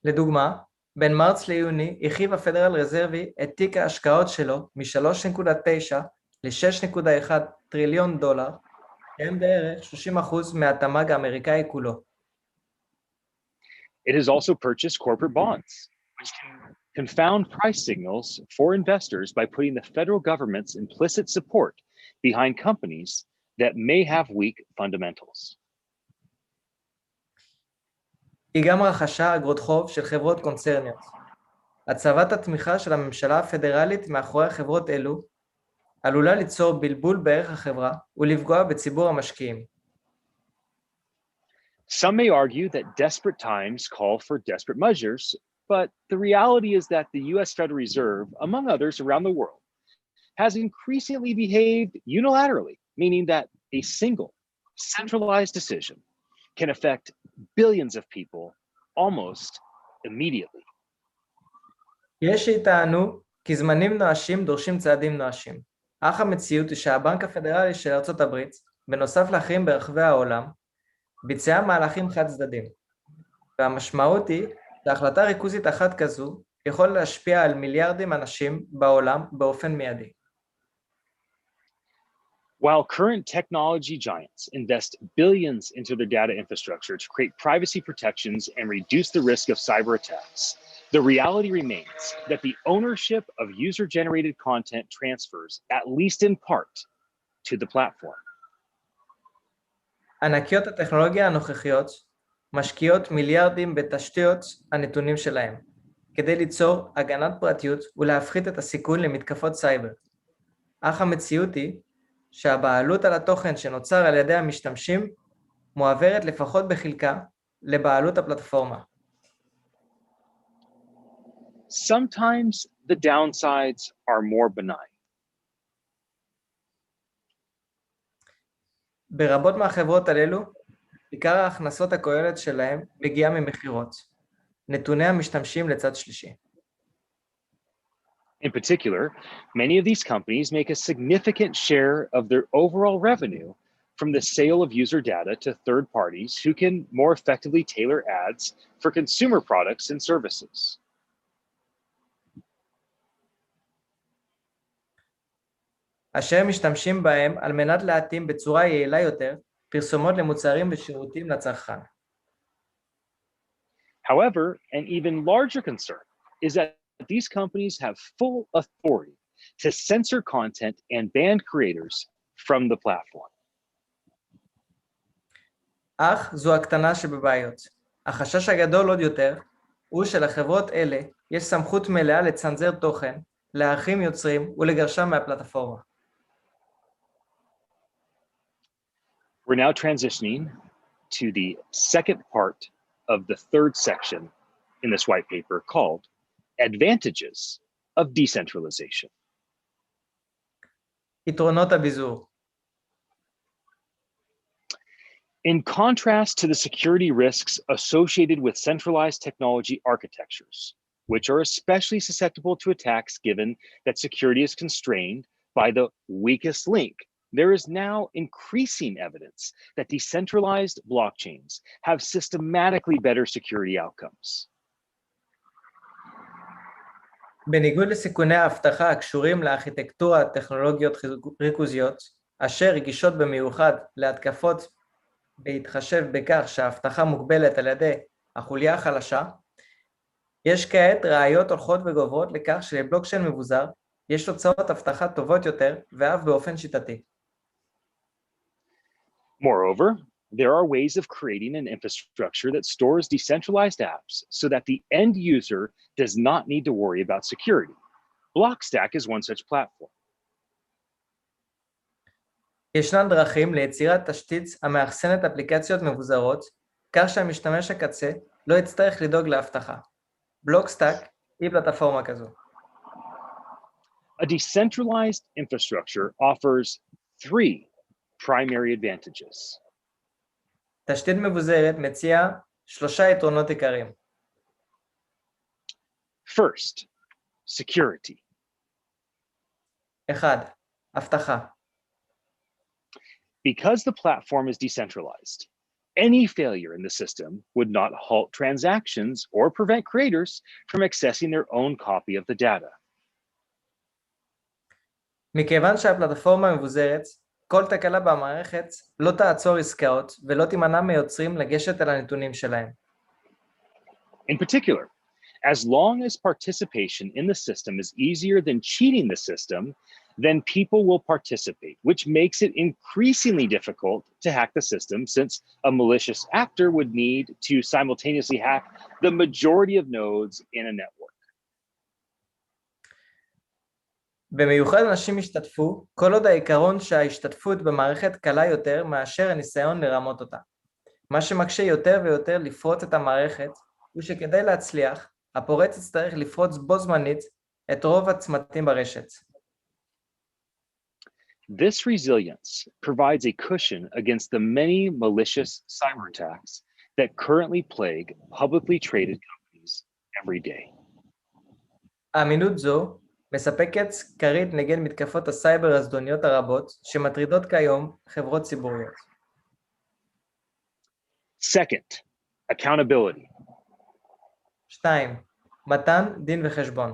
Speaker 2: לדוגמה, בין מרץ ליוני הרחיב הפדרל רזרבי את תיק ההשקעות שלו מ-3.9 ל-6.1 טריליון דולר, שהם בערך 30% מהתמ"ג האמריקאי כולו.
Speaker 1: It has also purchased corporate bonds, which can confound price signals for investors by putting the federal government's implicit support behind companies that may have weak fundamentals.
Speaker 2: היא גם רכשה אגרות חוב של חברות קונצרניות. הצבת התמיכה של הממשלה הפדרלית מאחורי החברות אלו עלולה ליצור בלבול בערך החברה ולפגוע בציבור המשקיעים.
Speaker 1: Some may argue that desperate times call for desperate measures, but the reality is that the US Federal Reserve, among others around the world, has increasingly behaved unilaterally, meaning that a single centralized decision can affect billions of people almost immediately.
Speaker 2: יש שיטענו כי זמנים נואשים דורשים צעדים נואשים, אך המציאות היא שהבנק הפדרלי של ארצות הברית, בנוסף לאחרים ברחבי העולם, ביצע מהלכים חד צדדים. והמשמעות היא שהחלטה ריכוזית אחת כזו יכול להשפיע על מיליארדים אנשים בעולם באופן מיידי.
Speaker 1: While current technology giants invest billions into their data infrastructure to create privacy protections and reduce the risk of cyber attacks, the reality remains that the ownership of user-generated content transfers, at least in part, to the platform.
Speaker 2: ענקיות הטכנולוגיה הנוכחיות משקיעות מיליארדים בתשתיות הנתונים שלהם, כדי ליצור הגנת פרטיות ולהפחית את הסיכון למתקפות סייבר. אך המציאות היא שהבעלות על התוכן שנוצר על ידי המשתמשים מועברת לפחות בחלקה לבעלות הפלטפורמה.
Speaker 1: Sometimes the downsides are more benign.
Speaker 2: ברבות מהחברות הללו, עיקר ההכנסות הכוללת שלהם מגיעה ממכירות. נתוני המשתמשים לצד שלישי.
Speaker 1: In particular, many of these companies make a significant share of their overall revenue from the sale of user data to third parties who can more effectively tailor ads for consumer products and services.
Speaker 2: אשר משתמשים בהם על מנת להתאים בצורה יעילה יותר פרסומות למוצרים ושירותים לצרכן.
Speaker 1: However, an even larger concern is that these companies have full authority to censor content and ban creators from the platform.
Speaker 2: אך זו הקטנה שבבעיות. החשש הגדול עוד יותר הוא שלחברות אלה יש סמכות מלאה לצנזר תוכן, להרחיק יוצרים ולגרשם מהפלטפורמה.
Speaker 1: We're now transitioning to the second part of the third section in this white paper called Advantages of Decentralization.
Speaker 2: יתרונות הביזור.
Speaker 1: In contrast to the security risks associated with centralized technology architectures, which are especially susceptible to attacks given that security is constrained by the weakest link, there is now increasing evidence that decentralized blockchains have systematically better security outcomes.
Speaker 2: בניגוד לסיכוני האבטחה הקשורים לארכיטקטורה טכנולוגיות ריכוזיות, אשר רגישות במיוחד להתקפות בהתחשב בכך שהאבטחה מוגבלת על ידי החוליה החלשה, יש כעת ראיות הולכות וגוברות לכך שלבלוקצ'יין מבוזר יש תוצאות אבטחה טובות יותר ואף באופן שיטתי.
Speaker 1: Moreover, there are ways of creating an infrastructure that stores decentralized apps so that the end user does not need to worry about security. Blockstack is one such platform.
Speaker 2: ישנן דרכים ליצירת תשתית המאחסנת אפליקציות מבוזרות, כך שהמשתמש הקצה לא יצטרך לדאוג לאבטחה. בלוקסטאק היא פלטפורמה כזו.
Speaker 1: A decentralized infrastructure offers three primary advantages.
Speaker 2: תשתית מבוזרת מציעה 3 יתרונות עיקריים.
Speaker 1: First, security.
Speaker 2: 1. אבטחה.
Speaker 1: Because the platform is decentralized, any failure in the system would not halt transactions or prevent creators from accessing their own copy of the data.
Speaker 2: מכיוון שהפלטפורמה מבוזרת, כל תקלה במערכת לא תעצור עסקאות ולא תימנע מיוצרים לגשת אל הנתונים שלהם.
Speaker 1: In particular, as long as participation in the system is easier than cheating the system, then people will participate, which makes it increasingly difficult to hack the system since a malicious actor would need to simultaneously hack the majority of nodes in a network.
Speaker 2: במיוחד אנשים ישתתפו, כל עוד העיקרון שההשתתפות במערכת קלה יותר מאשר הניסיון לרמות אותה. מה שמקשה יותר ויותר לפרוץ את המערכת, הוא שכדי להצליח, הפורץ יצטרך לפרוץ בו זמנית את רוב הצמתים ברשת.
Speaker 1: This resilience provides a cushion against the many malicious cyber attacks that currently plague publicly traded companies every day.
Speaker 2: האמינות זו מספקת כרית נגד מתקפות הסייבר הזדוניות הרבות שמטרידות כיום חברות ציבוריות.
Speaker 1: Second, accountability.
Speaker 2: 2. מתן דין וחשבון.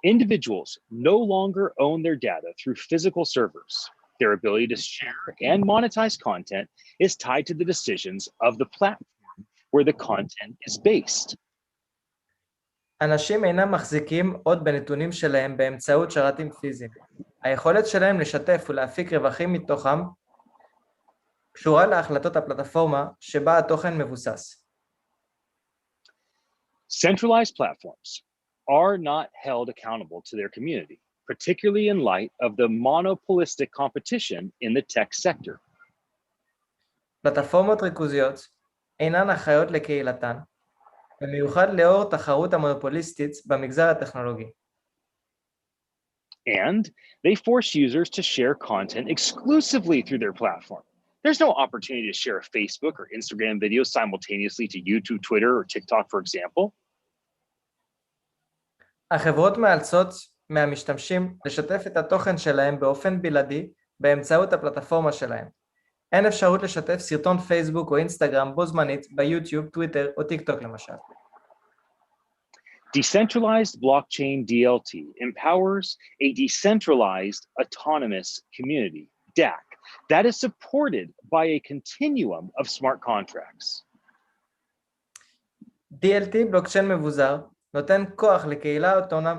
Speaker 1: Individuals no longer own their data through physical servers. Their ability to share and monetize content is tied to the decisions of the platform where the content is based.
Speaker 2: אנשים אינם מחזיקים עוד בנתונים שלהם באמצעות שרתים פיזיים. היכולת שלהם לשתף ולהפיק רווחים מתוכם קשורה להחלטות הפלטפורמה שבה התוכן מבוסס.
Speaker 1: Centralized platforms are not held accountable to their community, particularly in light of the monopolistic competition in the tech sector.
Speaker 2: פלטפורמות ריכוזיות אינן אחראיות לקהילתן, במיוחד לאור תחרות המונופוליסטית במגזר הטכנולוגי.
Speaker 1: And they force users to share content exclusively through their platform. There's no opportunity to share a Facebook or Instagram video simultaneously to YouTube, Twitter, or TikTok, for example.
Speaker 2: החברות מאלצות מהמשתמשים לשתף את התוכן שלהם באופן בלעדי באמצעות הפלטפורמה שלהם. אין אפשרות לשתף סרטון פייסבוק או אינסטגרם בו זמנית ביוטיוב, טוויטר או טיק טוק למשל.
Speaker 1: Decentralized blockchain DLT empowers a decentralized autonomous community, DAC, that is supported by a continuum of smart contracts.
Speaker 2: DLT, בלוקצ'יין מבוזר, נותן כוח לקהילה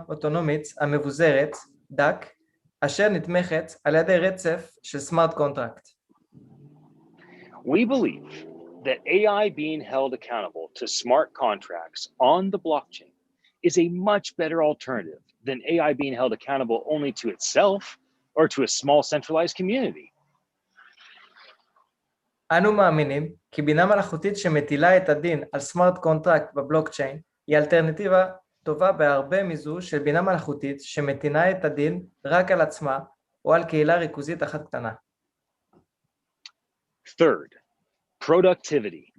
Speaker 2: אוטונומית המבוזרת, DAC, אשר נתמכת על ידי רצף של סמארט קונטרקט.
Speaker 1: We believe that AI being held accountable to smart contracts on the blockchain is a much better alternative than AI being held accountable only to itself or to a small centralized community.
Speaker 2: אנו מאמינים כי בינה מלאכותית שמטילה את הדין על סמארט קונטרקט בבלוקצ'יין היא אלטרנטיבה טובה בהרבה מזו של בינה מלאכותית שמטילה את הדין רק על עצמה או על קהילה ריכוזית אחת קטנה.
Speaker 1: Third, productivity.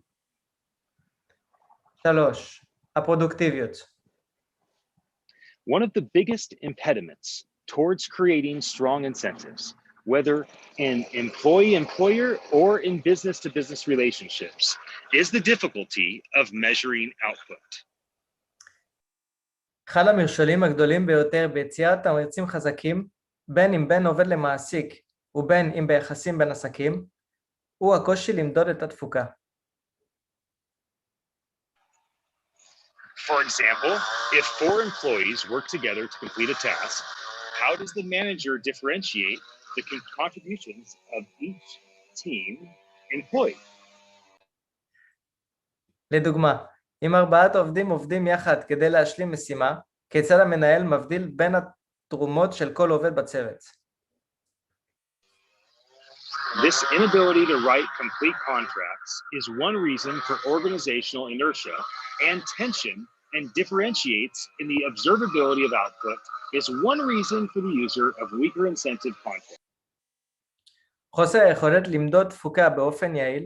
Speaker 2: 3. הפרודוקטיביות.
Speaker 1: One of the biggest impediments towards creating strong incentives, whether in employee-employer or in business-to-business relationships, is the difficulty of measuring output.
Speaker 2: אחד המכשולים הגדולים ביותר ביצירת תמריצים חזקים, בין אם בין עובד למעסיק ובין אם ביחסים בין עסקים, הוא הקושי למדוד את התפוקה.
Speaker 1: For example, if 4 employees work together to complete a task, how does the manager differentiate the contributions of each team employee?
Speaker 2: לדוגמה, אם 4 עובדים עובדים יחד כדי להשלים משימה, כיצד המנהל מבדיל בין התרומות של כל עובד בצוות?
Speaker 1: This inability to write complete contracts is one reason for organizational inertia and tension, and differentiates in the observability of output is one reason for the user of weaker incentive contracts.
Speaker 2: חוסר היכולת למדוד תפוקה באופן יעיל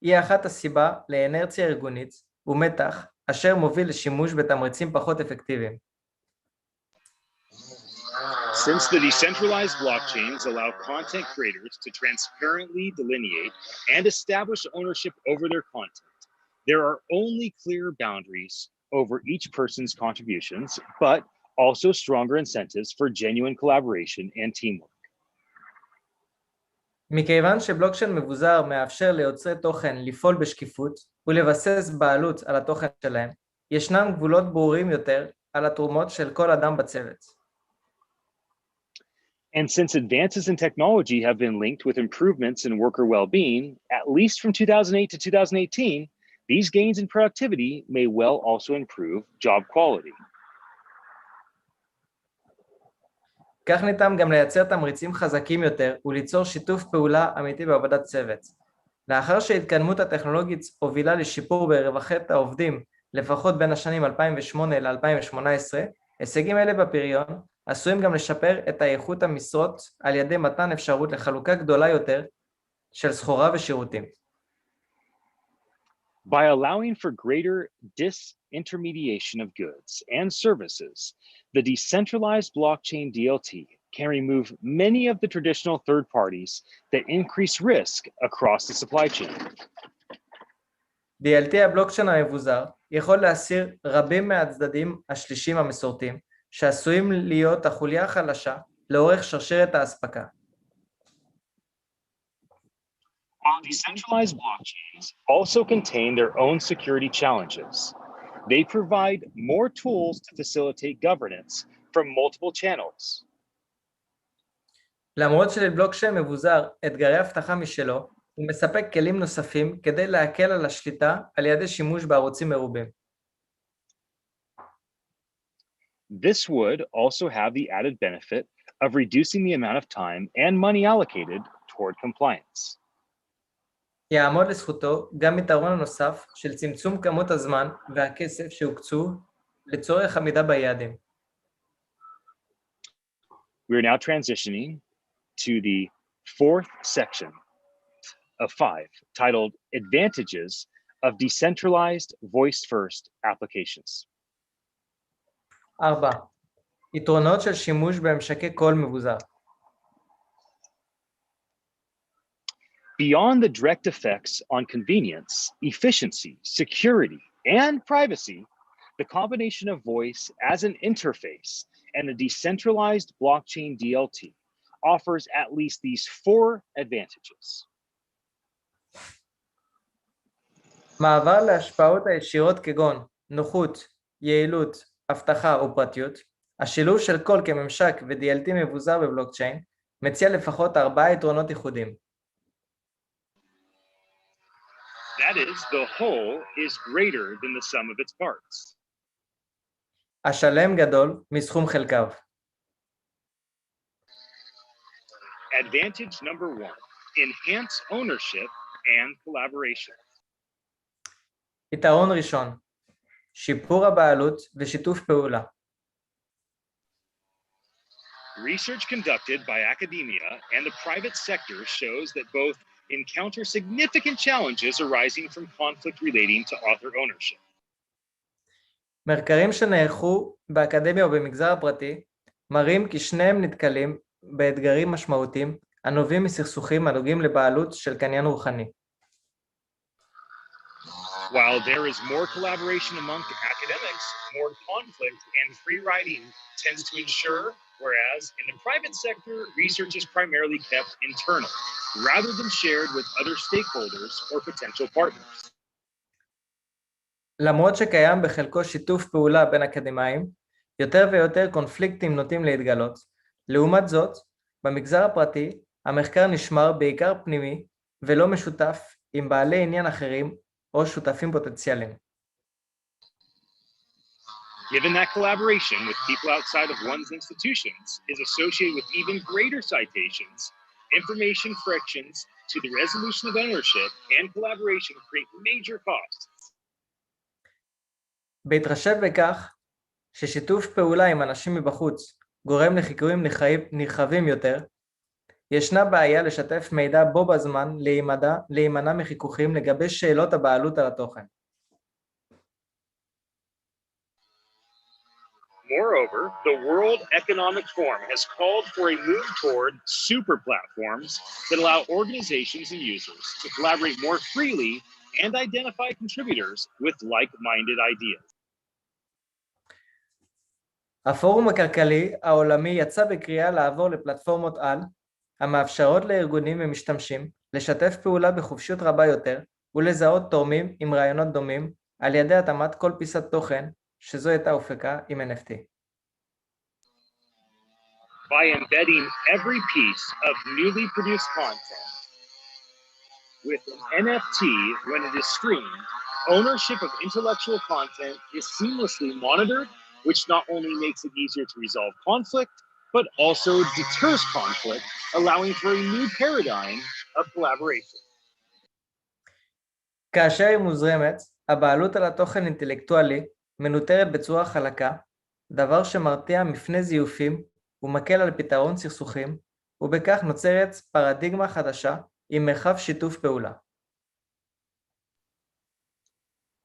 Speaker 2: היא אחת הסיבה לאנרציה ארגונית ומתח אשר מוביל לשימוש בתמריצים פחות אפקטיביים.
Speaker 1: Since the decentralized blockchains allow content creators to transparently delineate and establish ownership over their content, there are only clear boundaries over each person's contributions, but also stronger incentives for genuine collaboration and teamwork.
Speaker 2: מכיוון שבלוקצ'יין מבוזר מאפשר ליוצרי תוכן לפעול בשקיפות ולבסס בעלות על התוכן שלהם, ישנם גבולות ברורים יותר על התרומות של כל אדם בצוות.
Speaker 1: And since advances in technology have been linked with improvements in worker well-being, at least from 2008 to 2018, these gains in productivity may well also improve job quality.
Speaker 2: כך ניתן גם לייצר תמריצים חזקים יותר וליצור שיתוף פעולה אמיתי בעבודת צוות. לאחר שהתקדמות הטכנולוגית הובילה לשיפור ברווחי העובדים לפחות בין השנים 2008 ל-2018, הישגים אלה בפריון עשויים גם לשפר את איכות המשרות על ידי מתן אפשרות לחלוקה גדולה יותר של סחורה ושירותים.
Speaker 1: By allowing for greater disintermediation of goods and services, the decentralized blockchain DLT can remove many of the traditional third parties that increase risk across the supply chain.
Speaker 2: DLT הבלוקצ'יין המבוזר יכול להסיר רבים מהצדדים השלישים המסורתיים, שעשויים להיות החוליה החלשה לאורך שרשרת האספקה.
Speaker 1: While decentralized blockchains also contain their own security challenges, They provide more tools to facilitate governance from multiple channels.
Speaker 2: למרות שלבלוקצ'יין מבוזר אתגרי אבטחה משלו, הוא מספק כלים נוספים כדי להקל על השליטה על ידי שימוש בערוצים מרובים.
Speaker 1: This would also have the added benefit of reducing the amount of time and money allocated toward compliance.
Speaker 2: יעמוד לזכותו גם יתרון הנוסף של צמצום כמות הזמן והכסף שהוקצו לצורך עמידה ביעדים.
Speaker 1: We are now transitioning to the fourth section of 5, titled Advantages of Decentralized Voice-First Applications.
Speaker 2: 4. יתרונות של שימוש בממשקי קול מבוזר.
Speaker 1: Beyond the direct effects on convenience, efficiency, security, and privacy, the combination of voice as an interface and a decentralized blockchain DLT offers at least these 4 advantages.
Speaker 2: מעבר להשפעות הישירות כגון נוחות, יעילות, אבטחה ופרטיות, השילוב של קול כממשק ו-DLT מבוזר בבלוקצ'יין מציע לפחות 4 יתרונות ייחודיים.
Speaker 1: That is, the whole is greater than the sum of its parts.
Speaker 2: השלם גדול מסכום חלקיו.
Speaker 1: Advantage number 1, enhance ownership and collaboration.
Speaker 2: יתרון ראשון, שיפור הבעלות ושיתוף פעולה.
Speaker 1: Research conducted by academia and the private sector shows that both encounter significant challenges arising from conflict relating to author ownership.
Speaker 2: מחקרים שנערכו באקדמיה ובמגזר הפרטי מראים כי שניהם נתקלים באתגרים משמעותיים הנובעים מסכסוכים הנוגעים לבעלות של קניין רוחני.
Speaker 1: While there is more collaboration among academics, more conflict and free riding tends to ensure, whereas in the private sector, research is primarily kept internal, rather than shared with other stakeholders or potential partners.
Speaker 2: למרות שקיים בחלקו שיתוף פעולה בין אקדמאים, יותר ויותר קונפליקטים נוטים להתגלות. לעומת זאת, במגזר הפרטי, המחקר נשמר בעיקר פנימי ולא משותף עם בעלי עניין אחרים או שותפים פוטנציאליים.
Speaker 1: Given that collaboration with people outside of one's institutions is associated with even greater citations, information frictions to the resolution of ownership and collaboration create major costs.
Speaker 2: בהתחשב בכך ששיתוף פעולה עם אנשים מבחוץ גורם לחיכויים נרחבים יותר, ישנה בעיה לשתף מידע בו בזמן להימנע מחיכוכים לגבי שאלות הבעלות על התוכן.
Speaker 1: Moreover, the World Economic Forum has called for a move toward super platforms that allow organizations and users to collaborate more freely and identify contributors with like-minded ideas.
Speaker 2: הפורום הכלכלי העולמי יצא בקריאה לעבור לפלטפורמות על, המאפשרות לארגונים ומשתמשים לשתף פעולה בחופשיות רבה יותר ולזהות תורמים עם רעיונות דומים על ידי התאמת כל פיסת תוכן שזו הייתה הופקה עם NFT.
Speaker 1: By embedding every piece of newly produced content with an NFT when it is streamed, ownership of intellectual content is seamlessly monitored, which not only makes it easier to resolve conflict, but also deters conflict, allowing for a new paradigm of collaboration.
Speaker 2: כאשר היא מוזרמת, הבעלות על התוכן אינטלקטואלי מנוטרת בצורה חלקה, דבר שמרתיע מפני זיופים ומקל על פתרון סכסוכים, ובכך נוצרת פרדיגמה חדשה עם מרחב שיתוף פעולה.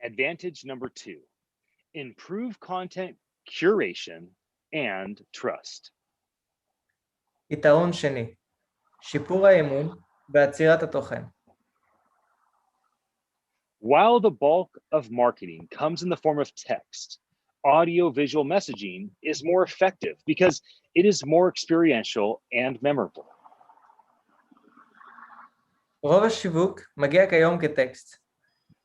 Speaker 1: Advantage number 2, improve content curation and trust.
Speaker 2: יתרון שני, שיפור האמון בעצירת התוכן.
Speaker 1: While the bulk of marketing comes in the form of text, audio-visual messaging is more effective because it is more experiential and memorable.
Speaker 2: רוב השיווק מגיע כיום כטקסט.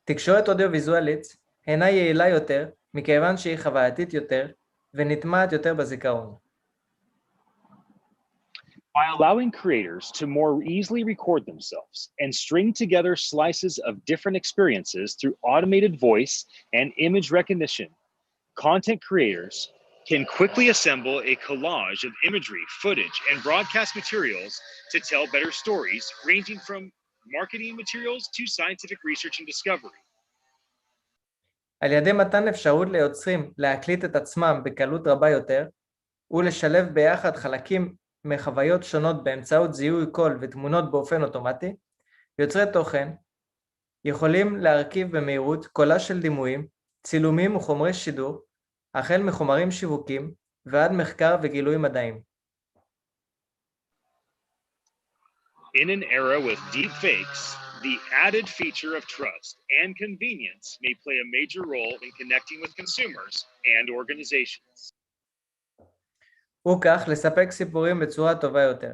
Speaker 2: תקשורת אודיו-ויזואלית אינה יעילה יותר מכיוון שהיא חווייתית יותר ונטמעת יותר בזיכרון.
Speaker 1: By allowing creators to more easily record themselves and string together slices of different experiences through automated voice and image recognition, content creators can quickly assemble a collage of imagery, footage, and broadcast materials to tell better stories, ranging from marketing materials to scientific research and discovery.
Speaker 2: על ידי מתן אפשרות ליוצרים להקליט את עצמם בקלות רבה יותר, ולשלב ביחד חלקים מחוויות שונות באמצעות זיהוי קול ותמונות באופן אוטומטי, יוצרי תוכן יכולים להרכיב במהירות קולה של דימויים, צילומים וחומרי שידור, החל מחומרים שיווקים ועד מחקר וגילוי מדעיים.
Speaker 1: In an era with deep fakes, the added feature of trust and convenience may play a major role in connecting with consumers and organizations.
Speaker 2: וכך לספק סיפורים בצורה טובה יותר.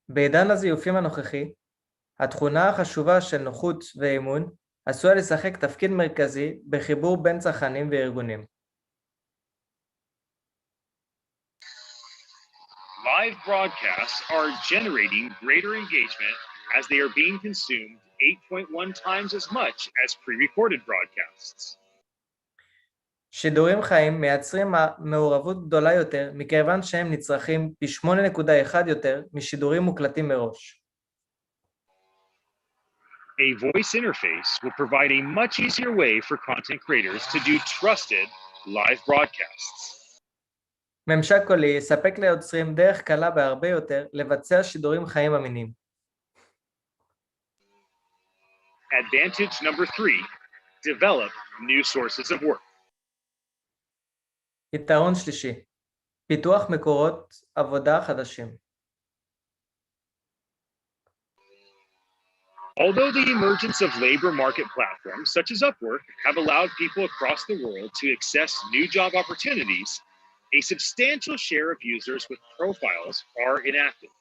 Speaker 2: בעידן הזיופים הנוכחי, התכונה החשובה של נוחות ואימון עשויה לשחק תפקיד מרכזי בחיבור בין צרכנים וארגונים.
Speaker 1: Live broadcasts are generating greater engagement as they are being consumed 8.1 times as much as pre-recorded broadcasts.
Speaker 2: שידורים חיים מייצרים מעורבות גדולה יותר מכיוון שהם נצרכים פי 8.1 יותר משידורים מוקלטים מראש.
Speaker 1: A voice interface will provide a much easier way for content creators to do trusted live broadcasts.
Speaker 2: ממשק קולי יספק ליוצרים דרך קלה בהרבה יותר לבצע שידורים חיים אמינים.
Speaker 1: Advantage number 3, develop new sources of work.
Speaker 2: יתרון שלישי, פיתוח מקורות עבודה חדשים.
Speaker 1: Although the emergence of labor market platforms such as Upwork have allowed people across the world to access new job opportunities, a substantial share of users with profiles are inactive.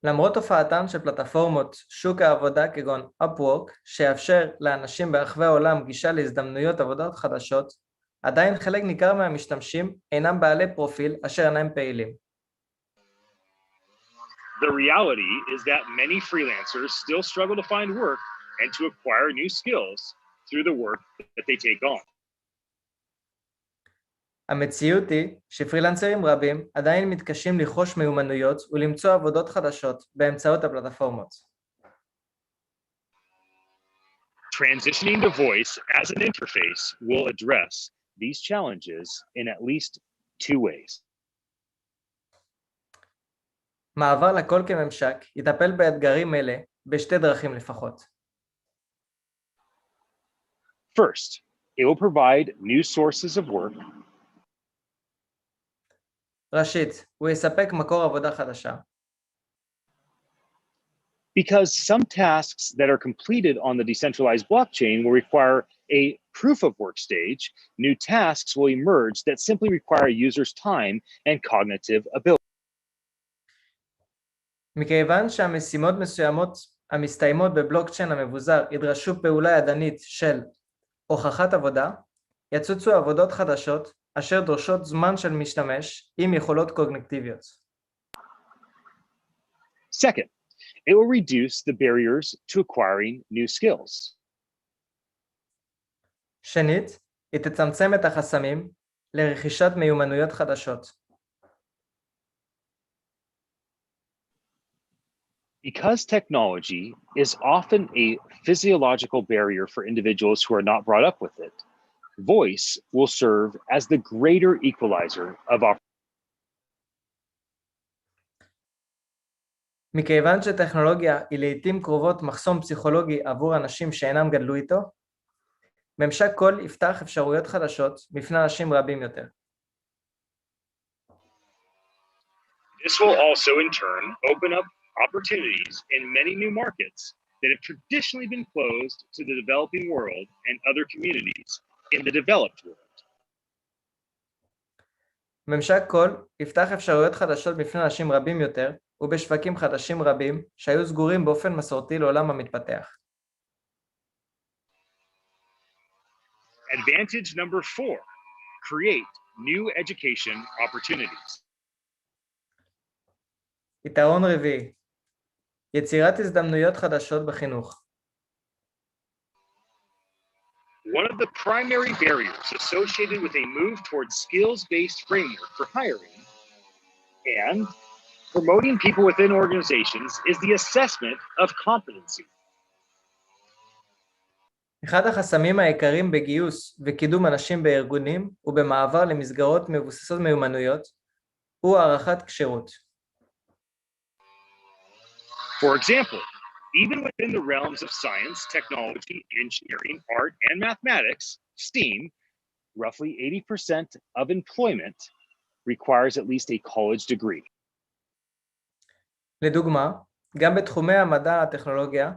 Speaker 2: למרות הופעתן של פלטפורמות שוק העבודה כגון Upwork, שיאפשר לאנשים ברחבי העולם גישה להזדמנויות עבודות חדשות, עדיין חלק ניכר מהמשתמשים אינם בעלי פרופיל אשר אינם פעילים.
Speaker 1: The reality is that many freelancers still struggle to find work and to acquire new skills through the work that they take on.
Speaker 2: המציאות היא שפרילנסרים רבים עדיין מתקשים לרכוש מיומנויות ולמצוא עבודות חדשות באמצעות הפלטפורמות.
Speaker 1: Transitioning to voice as an interface will address these challenges in at least 2 ways.
Speaker 2: מעבר לקול כממשק יטפל באתגרים אלה בשתי דרכים לפחות.
Speaker 1: First, it will provide new sources of work.
Speaker 2: ראשית, הוא יספק מקור עבודה חדשה.
Speaker 1: Because some tasks that are completed on the decentralized blockchain will require a proof of work stage, new tasks will emerge that simply require a user's time and cognitive ability.
Speaker 2: מכיוון שהמשימות מסוימות המסתיימות בבלוקצ'יין המבוזר ידרשו פעולה ידנית של הוכחת עבודה, יצוצו עבודות חדשות אשר דורשות זמן של משתמש עם יכולות קוגניטיביות.
Speaker 1: Second, it will reduce the barriers to acquiring new skills.
Speaker 2: שנית, היא תצמצם את החסמים לרכישת מיומנויות חדשות.
Speaker 1: Because technology is often a physiological barrier for individuals who are not brought up with it, voice will serve as the greater equalizer of opportunities.
Speaker 2: מכיוון שטכנולוגיה היא לעתים קרובות מחסום פסיכולוגי עבור אנשים שאינם גדלו איתו, ממשק קול יפתח אפשרויות חדשות בפני אנשים רבים יותר.
Speaker 1: This will also in turn open up opportunities in many new markets that have traditionally been closed to the developing world and other communities in the developed world.
Speaker 2: ממשק קול יפתח אפשרויות חדשות בפני אנשים רבים יותר ובשווקים חדשים רבים שהיו סגורים באופן מסורתי לעולם המתפתח.
Speaker 1: Advantage number 4, create new education opportunities.
Speaker 2: יתרון רביעי, יצירת הזדמנויות חדשות בחינוך.
Speaker 1: One of the primary barriers associated with a move towards skills-based framework for hiring and promoting people within organizations is the assessment of competency.
Speaker 2: אחד החסמים העיקריים בגיוס וקידום אנשים בארגונים ובמעבר למסגרות מבוססות מיומנויות הוא הערכת כשירות.
Speaker 1: For example, even within the realms of science, technology, engineering, art, and mathematics, STEAM, roughly 80% of employment requires at least a college degree.
Speaker 2: לדוגמה, גם בתחומי המדע, הטכנולוגיה,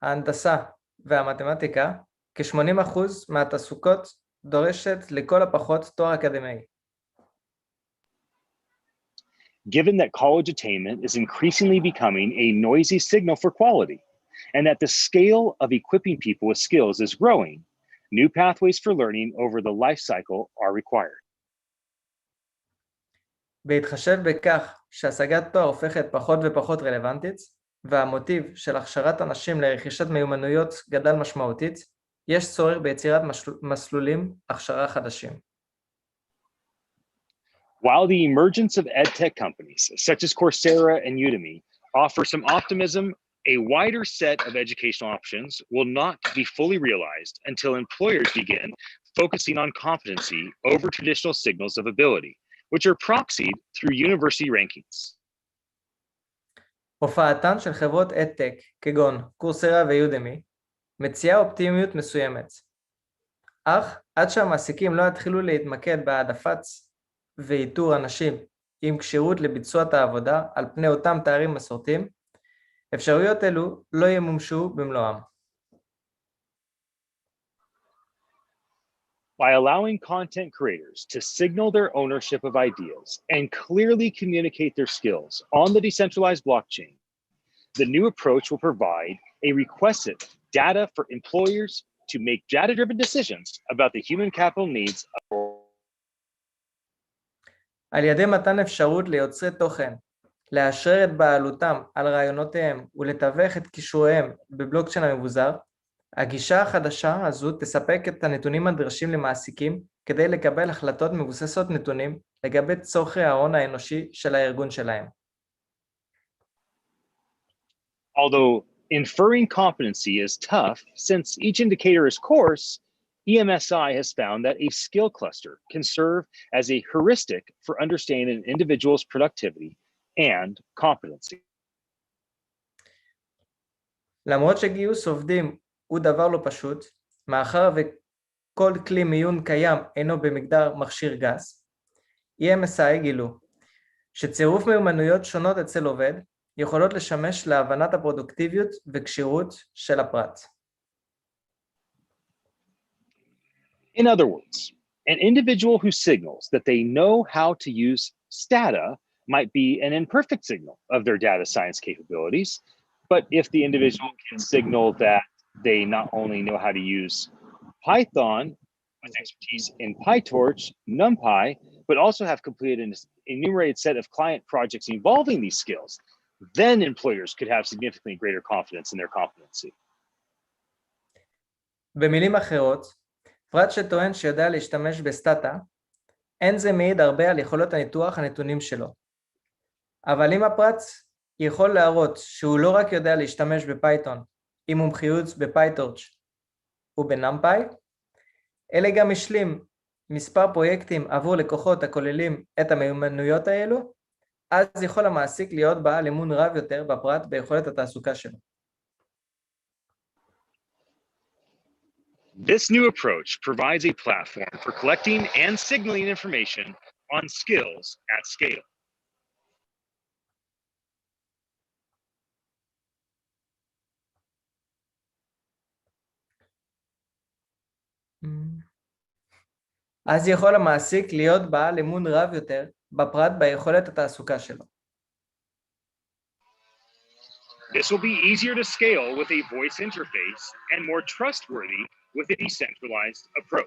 Speaker 2: ההנדסה והמתמטיקה, כ-80% מהתעסוקות דורשת לכל הפחות תואר אקדמי.
Speaker 1: Given that college attainment is increasingly becoming a noisy signal for quality, and that the scale of equipping people with skills is growing, new pathways for learning over the life cycle are required.
Speaker 2: בהתחשב בכך שהשגת תואר הופכת פחות ופחות רלוונטית, והמוטיב של הכשרת אנשים לרכישת מיומנויות גדל משמעותית, יש צורך ביצירת מסלולים הכשרה חדשים.
Speaker 1: While the emergence of edtech companies, such as Coursera and Udemy, offer some optimism, a wider set of educational options will not be fully realized until employers begin focusing on competency over traditional signals of ability, which are proxied through university rankings.
Speaker 2: הופעתן של חברות אדטק, כגון קורסרה ויודמי, מציעה אופטימיות מסוימת. אך עד שהמעסיקים לא יתחילו להתמקד בהעדפת ואיתור אנשים עם כשירות לביצוע את העבודה על פני אותם תארים מסורתיים, אפשרויות אלו לא ימומשו במלואם.
Speaker 1: By allowing content creators to signal their ownership of ideas and clearly communicate their skills on the decentralized blockchain, the new approach will provide a requisite data for employers to make data-driven decisions about the human capital needs of
Speaker 2: על ידי מתן אפשרות ליוצרי תוכן, לאשרר את בעלותם על רעיונותיהם ולתווך את קישוריהם בבלוקצ'יין המבוזר, הגישה החדשה הזו תספק את הנתונים הנדרשים למעסיקים כדי לקבל החלטות מבוססות נתונים לגבי צורכי ההון האנושי של הארגון שלהם.
Speaker 1: Although inferring competency is tough, since each indicator is coarse, EMSI has found that a skill cluster can serve as a heuristic for understanding an individual's productivity and competency.
Speaker 2: למרות שגיוס עובדים הוא דבר לא פשוט, מאחר וכל כלי מיון קיים אינו במגדר מכשיר גס, EMSI גילו שצירוף מיומנויות שונות אצל עובד יכולות לשמש להבנת הפרודוקטיביות וכשירות של הפרט.
Speaker 1: In other words, an individual who signals that they know how to use stata might be an imperfect signal of their data science capabilities, but if the individual can signal that they not only know how to use Python with expertise in PyTorch, NumPy, but also have completed an enumerated set of client projects involving these skills, then employers could have significantly greater confidence in their competency.
Speaker 2: במילים אחרות, פרט שטוען שיודע להשתמש בסטאטה, אין זה מעיד הרבה על יכולות הניתוח הנתונים שלו. אבל אם הפרט יכול להראות שהוא לא רק יודע להשתמש בפייתון, עם מומחיות בפייטורץ' ובנמפאי, אלא גם השלים מספר פרויקטים עבור לקוחות הכוללים את המיומנויות האלו, אז יכול המעסיק להיות בעל אמון רב יותר בפרט ביכולת התעסוקה שלו.
Speaker 1: This new approach provides a platform for collecting and signaling information on skills at scale.
Speaker 2: אז יכול המעסיק להיות בעל אמון רב יותר בפרט ביכולת התעסוקה שלו.
Speaker 1: This will be easier to scale with a voice interface and more trustworthy with a decentralized approach.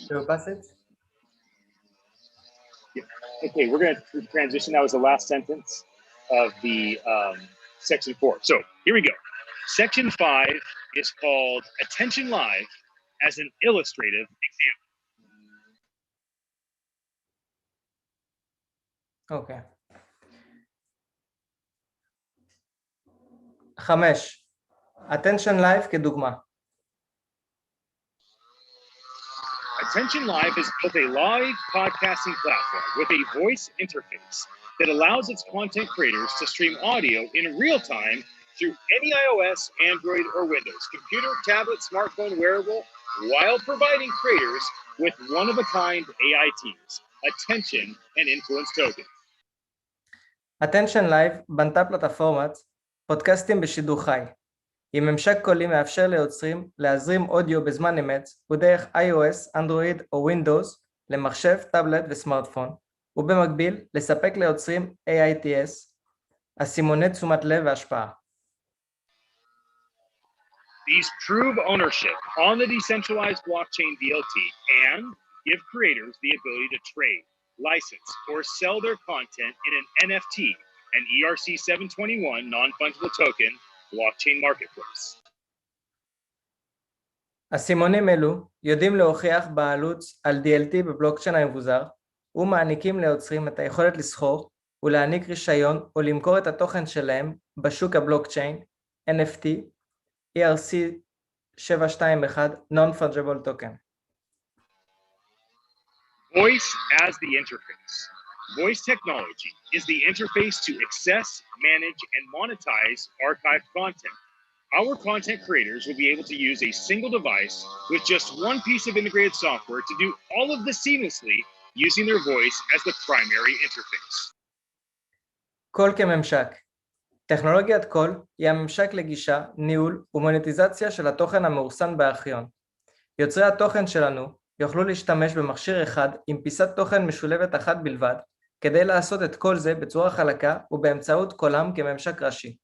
Speaker 2: Do you pass it?
Speaker 1: Okay, we're going to transition. That was the last sentence of the section 4. So here we go. Section 5 is called Attention Live as an illustrative example.
Speaker 2: אוקיי. 5. attention live כדוגמה.
Speaker 1: Attention Live is both a live podcasting platform with a voice interface that allows its content creators to stream audio in real time through any iOS, Android, or Windows computer, tablet, smartphone, wearable, while providing creators with one-of-a-kind AITs, attention and influence tokens.
Speaker 2: attention live בנתה פלטפורמת פודקאסטים בשידור חי. עם ממשק קולי מאפשר ליוצרים להזרים אודיו בזמן אמת ודרך iOS, אנדרואיד או Windows למחשב, טאבלט וסמארטפון, ובמקביל לספק ליוצרים AITs, אסימוני תשומת לב והשפעה.
Speaker 1: These prove ownership on the decentralized blockchain DLT and give creators the ability to trade, license, or sell their content in an NFT, an ERC-721 non-fungible token blockchain marketplace.
Speaker 2: אסימונים אלו יודעים להוכיח בעלות על DLT בבלוקצ'יין המבוזר, ומעניקים ליוצרים את היכולת לסחור ולהעניק רישיון או למכור את התוכן שלהם בשוק הבלוקצ'יין, NFT, ERC-721 non-fungible token.
Speaker 1: Voice as the interface. Voice technology is the interface to access, manage, and monetize archived content. Our content creators will be able to use a single device with just one piece of integrated software to do all of this seamlessly using their voice as the primary interface.
Speaker 2: קול כממשק. טכנולוגיית קול היא הממשק לגישה, ניהול ומוניטיזציה של התוכן המאוחסן בארכיון. יוצרי התוכן שלנו יוכלו להשתמש במכשיר אחד עם פיסת תוכן משולבת אחת בלבד, כדי לעשות את כל זה בצורה חלקה ובאמצעות קולם כממשק ראשי.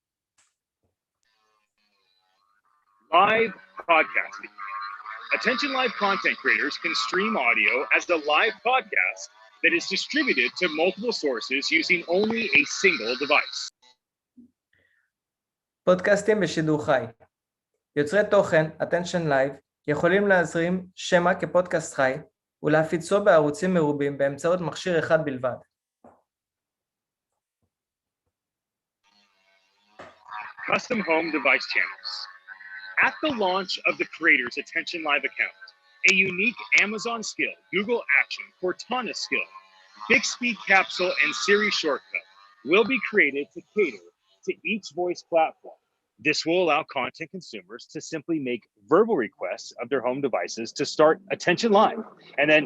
Speaker 1: Live podcasting. Attention Live content creators can stream audio as a live podcast that is distributed to multiple sources using only a single device.
Speaker 2: פודקאסטים בשידור חי. יוצרי תוכן, attention live, יכולים להזרים שמע כפודקאסט חי ולהפיצו בערוצים מרובים באמצעות מכשיר אחד בלבד.
Speaker 1: Custom home device channels. At the launch of the creator's Attention Live account, a unique Amazon skill, Google Action, Cortana skill, Bixby capsule, and Siri shortcut will be created to cater to each voice platform. This will allow content consumers to simply make verbal requests of their home devices to start Attention Live and then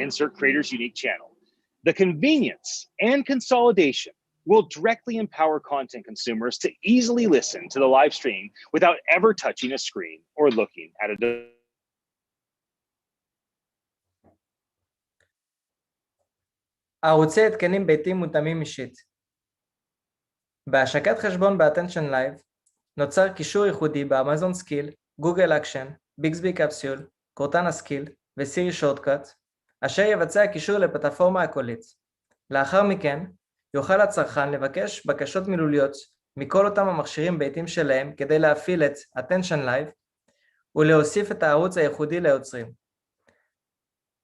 Speaker 1: insert creator's unique channel. The convenience and consolidation will directly empower content consumers to easily listen to the live stream without ever touching a screen or looking at a device.
Speaker 2: ערוצי התקנים ביתיים מותאמים אישית. בהשקת חשבון ב-Attention Live נוצר קישור ייחודי באמזון סקיל, גוגל אקשן, ביגסבי קפסול, קורטנה סקיל וסירי שורטקאט, אשר יבצע קישור לפלטפורמה הקולית. לאחר מכן יוכל הצרכן לבקש בקשות מילוליות מכל אותם המכשירים ביתיים שלהם כדי להפעיל את attn.live ולהוסיף את הערוץ הייחודי ליוצרים.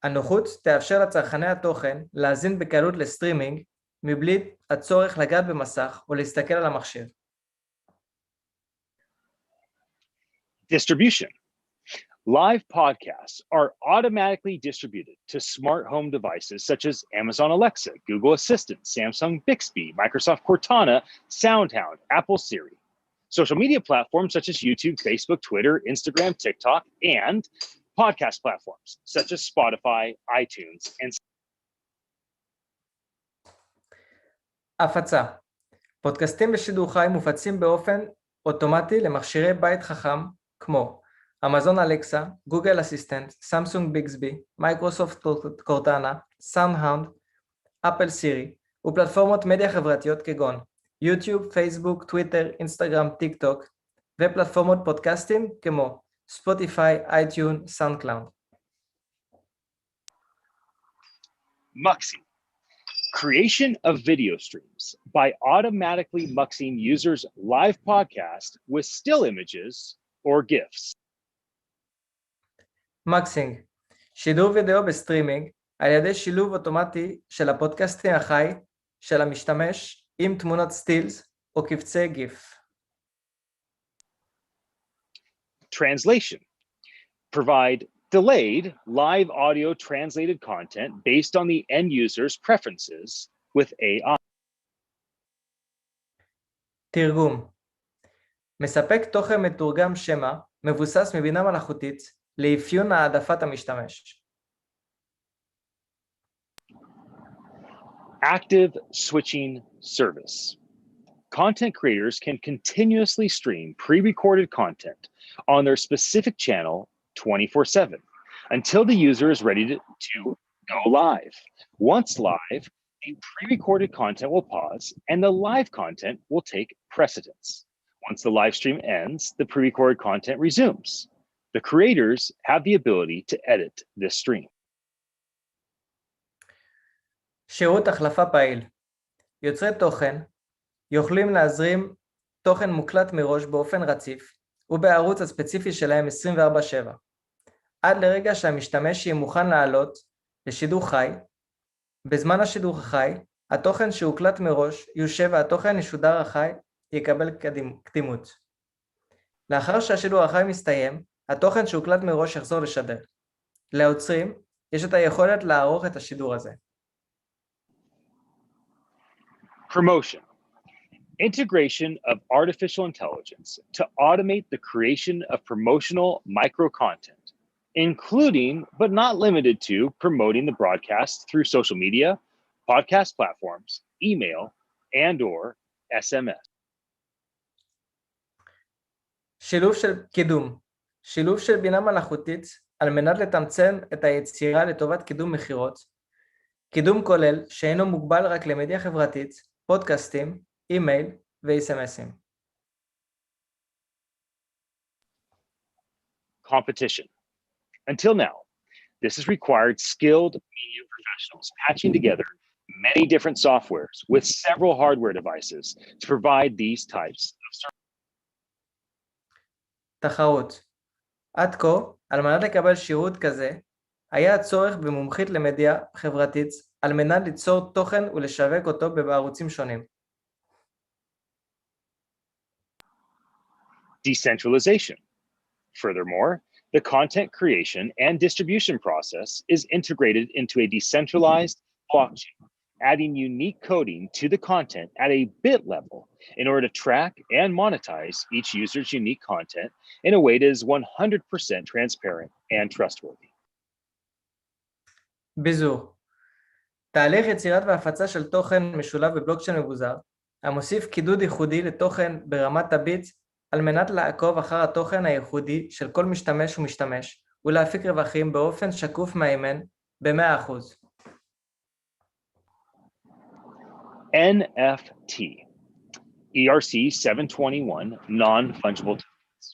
Speaker 2: הנוחות תאפשר לצרכני התוכן להאזין בקלות לסטרימינג מבלי הצורך לגעת במסך או להסתכל על המכשיר.
Speaker 1: Distribution. Live podcasts are automatically distributed to smart home devices such as Amazon Alexa, Google Assistant, Samsung Bixby, Microsoft Cortana, SoundHound, Apple Siri, social media platforms such as YouTube, Facebook, Twitter, Instagram, TikTok, and podcast platforms such as Spotify, iTunes, and
Speaker 2: הפצה. פודקאסטים בשידור חי מופצים באופן אוטומטי למכשירי בית חכם כמו אמזון אלקסה, גוגל אסיסטנט, סמסונג ביגסבי, מייקרוסופט קורטנה, סאונדהאונד, אפל סירי ופלטפורמות מדיה חברתיות כגון יוטיוב, פייסבוק, טוויטר, אינסטגרם, טיק טוק ופלטפורמות פודקאסטים כמו ספוטיפיי, אייטיון, סאונד קלאוד.
Speaker 1: Muxing. Creation of video streams by automatically muxing users' live podcast with still images or GIFs.
Speaker 2: מקסינג, שידור וידאו בסטרימינג על ידי שילוב אוטומטי של הפודקאסטים החי של המשתמש עם תמונות סטילס או קבצי גיף.
Speaker 1: Translation. Provide delayed live audio translated content based on the end user's preferences with AI.
Speaker 2: תרגום, מספק תוכן מתורגם שמע מבוסס מבינה מלאכותית לאפיון העדפת המשתמש.
Speaker 1: Active switching service. Content creators can continuously stream pre-recorded content on their specific channel 24/7 until the user is ready to go live. Once live, the pre-recorded content will pause and the live content will take precedence. Once the live stream ends, the pre-recorded content resumes. The creators have the ability to edit this stream.
Speaker 2: שירות החלפה פעיל. יוצרי תוכן יכולים להזרים תוכן מוקלט מראש באופן רציף ובערוץ הספציפי שלהם 24/7. עד לרגע שהמשתמש יהיה מוכן לעלות לשידור חי. בזמן השידור החי, התוכן שהוקלט מראש יושב והתוכן ישודר החי יקבל קדימות. לאחר שהשידור החי מסתיים, התוכן שהוקלט מראש יחזור לשדר. ליוצרים יש את היכולת לערוך את השידור הזה.
Speaker 1: Promotion. Integration of artificial intelligence to automate the creation of promotional micro-content, including but not limited to promoting the broadcast through social media, podcast platforms, email, and/or SMS.
Speaker 2: שילוב של קידום. שילוב של בינה מלאכותית על מנת לתמצם את היצירה לטובת קידום מחירות. קידום כולל שאינו מוגבל רק למדיה חברתית, פודקאסטים, אימייל ו-SMSים.
Speaker 1: Competition. Until now, this has required skilled media professionals patching together many different softwares with several hardware devices to provide these types of services.
Speaker 2: תחרות. עד כה, על מנת לקבל שירות כזה, היה הצורך במומחית למדיה חברתית על מנת ליצור תוכן ולשווק אותו בערוצים שונים.
Speaker 1: Decentralization. Furthermore, the content creation and distribution process is integrated into a decentralized blockchain, adding unique coding to the content at a bit level in order to track and monetize each user's unique content in a way that is 100% transparent and trustworthy.
Speaker 2: ביזור. תהליך יצירת והפצה של תוכן משולב בבלוקצ'יין מבוזר, המוסיף קידוד ייחודי לתוכן ברמת הביט על מנת לעקוב אחר התוכן הייחודי של כל משתמש ומשתמש ולהפיק רווחים באופן שקוף מהימן ב-100%.
Speaker 1: NFT, ERC 721 non-fungible tokens.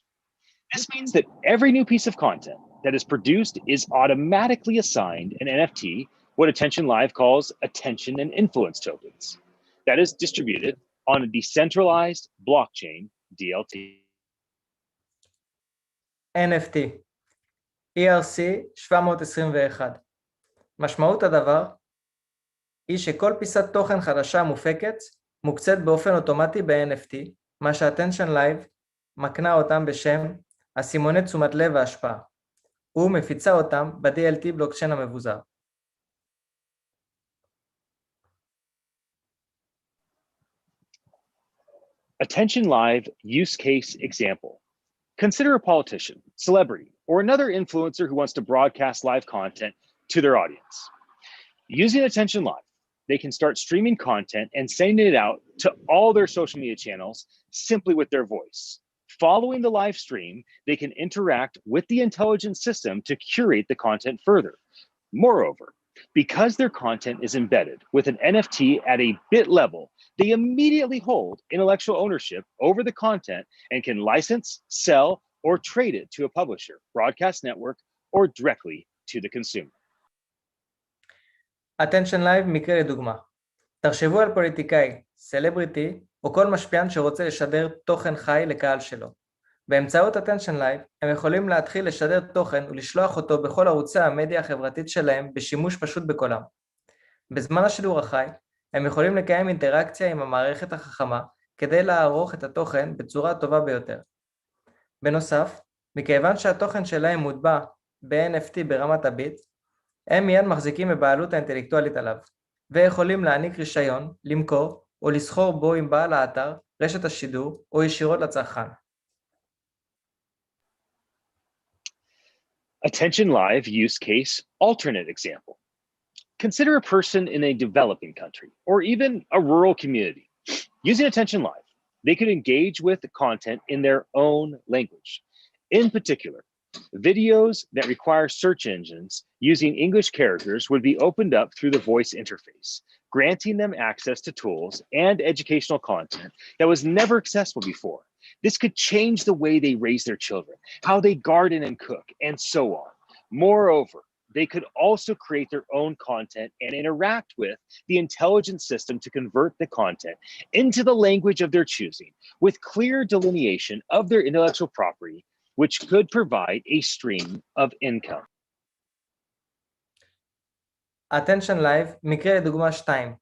Speaker 1: This means that every new piece of content that is produced is automatically assigned an NFT, what Attention Live calls attention and influence tokens, that is distributed on a decentralized blockchain, DLT.
Speaker 2: NFT, ERC 721. משמעות הדבר היא שכל פיסת תוכן חדשה מופקת מוקצת באופן אוטומטי ב-NFT, מה ש-attention live מקנה אותם בשם אסימוני תשומת לב והשפעה. הוא מפיצה אותם ב-DLT בלוקצ'יין המבוזר.
Speaker 1: Attention Live use case example. Consider a politician, celebrity, or another influencer who wants to broadcast live content to their audience. Using Attention Live, they can start streaming content and sending it out to all their social media channels simply with their voice. Following the live stream, they can interact with the intelligent system to curate the content further. Moreover, because their content is embedded with an NFT at a bit level, they immediately hold intellectual ownership over the content and can license, sell, or trade it to a publisher, broadcast network, or directly to the consumer.
Speaker 2: Attention Live מקרה לדוגמה. תחשבו על פוליטיקאי, סלבריטי, או כל משפיען שרוצה לשדר תוכן חי לקהל שלו. באמצעות Attention Live הם יכולים להתחיל לשדר תוכן ולשלוח אותו בכל ערוצי המדיה החברתית שלהם בשימוש פשוט בקולם. בזמן השידור החי, הם יכולים לקיים אינטראקציה עם המערכת החכמה כדי לערוך את התוכן בצורה הטובה ביותר. בנוסף, מכיוון שהתוכן שלהם מוטבע ב-NFT ברמת הביט, הם מיד מחזיקים בבעלות האינטלקטואלית עליו, ויכולים להעניק רישיון, למכור או לסחור בו עם בעל האתר, רשת השידור או ישירות לצרכן.
Speaker 1: Attention Live use case alternate example. Consider a person in a developing country or even a rural community. Using Attention Live, they could engage with the content in their own language. In particular, videos that require search engines using English characters would be opened up through the voice interface, granting them access to tools and educational content that was never accessible before. This could change the way they raise their children, how they garden and cook, and so on. Moreover, they could also create their own content and interact with the intelligent system to convert the content into the language of their choosing, with clear delineation of their intellectual property, which could provide a stream of income.
Speaker 2: Attention Live, מקרה לדוגמה 2.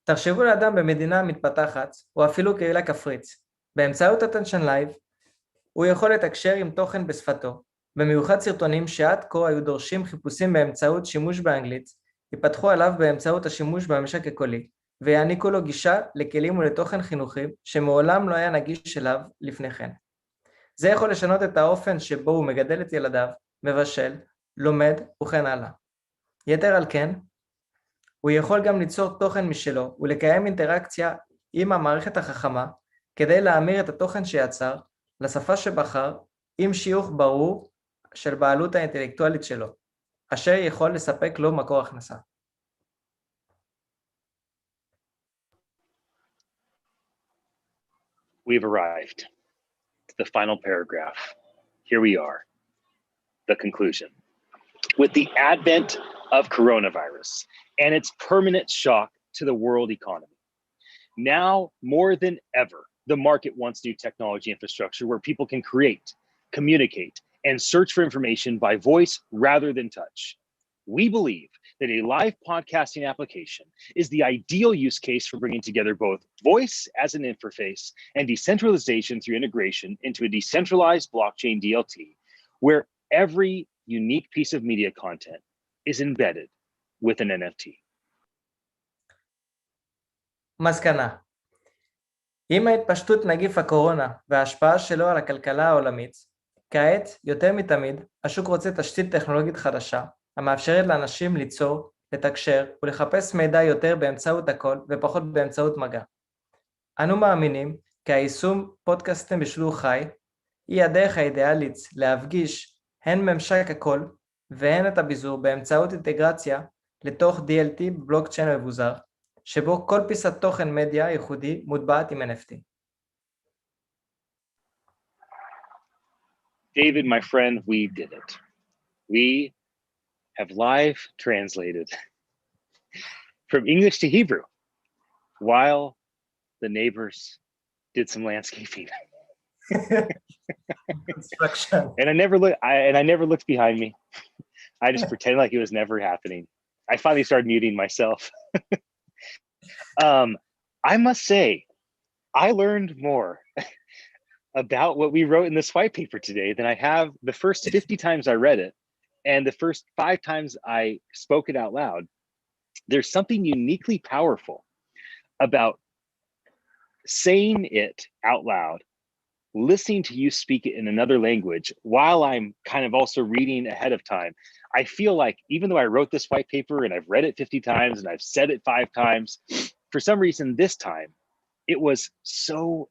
Speaker 2: תחשבו לאדם במדינה מתפתחת, או אפילו קהילה כפרית. באמצעות Attention Live, הוא יכול לתקשר עם תוכן בשפתו, במיוחד סרטונים שעד כה היו דורשים חיפושים באמצעות שימוש באנגלית, ייפתחו עליו באמצעות השימוש במשק הקולי, ויעניקו לו גישה לכלים ולתוכן חינוכי שמעולם לא היה נגיש אליו לפני כן. זה יכול לשנות את האופן שבו הוא מגדל את ילדיו, מבשל, לומד וכן הלאה. יתר על כן, הוא יכול גם ליצור תוכן משלו ולקיים אינטראקציה עם המערכת החכמה כדי להמיר את התוכן שיצר לשפה שבחר עם שיוך ברור של בעלות האינטלקטואלית שלו, אשר יכול לספק לו מקור הכנסה.
Speaker 1: We've arrived to the final paragraph. Here we are, the conclusion. With the advent of coronavirus and its permanent shock to the world economy, now more than ever, the market wants new technology infrastructure where people can create, communicate, and search for information by voice rather than touch. We believe that a live podcasting application is the ideal use case for bringing together both voice as an interface and decentralization through integration into a decentralized blockchain DLT, where every unique piece of media content is embedded with an NFT.
Speaker 2: מסקנה. עם ההתפשטות נגיף הקורונה וההשפעה שלו על הכלכלה העולמית, כעת, יותר מתמיד, השוק רוצה תשתית טכנולוגית חדשה, המאפשרת לאנשים ליצור, לתקשר ולחפש מידע יותר באמצעות הקול ופחות באמצעות מגע. אנו מאמינים כי היישום פודקאסטים בשידור חי היא הדרך האידיאלית להפגיש הן ממשק הקול והן את הביזור באמצעות אינטגרציה לתוך DLT בלוקצ'יין מבוזר, שבו כל פיסת תוכן מדיה ייחודי מוטבעת עם NFT.
Speaker 1: David, my friend, we did it. We have live translated from English to Hebrew while the neighbors did some landscaping.
Speaker 2: Construction.
Speaker 1: And I never looked behind me. I just pretended like it was never happening. I finally started muting myself. I must say, I learned more about what we wrote in this white paper today than I have the first 50 times I read it and the first 5 times I spoke it out loud. There's something uniquely powerful about saying it out loud, listening to you speak it in another language while I'm kind of also reading ahead of time. I feel like even though I wrote this white paper and I've read it 50 times and I've said it 5 times, for some reason this time it was so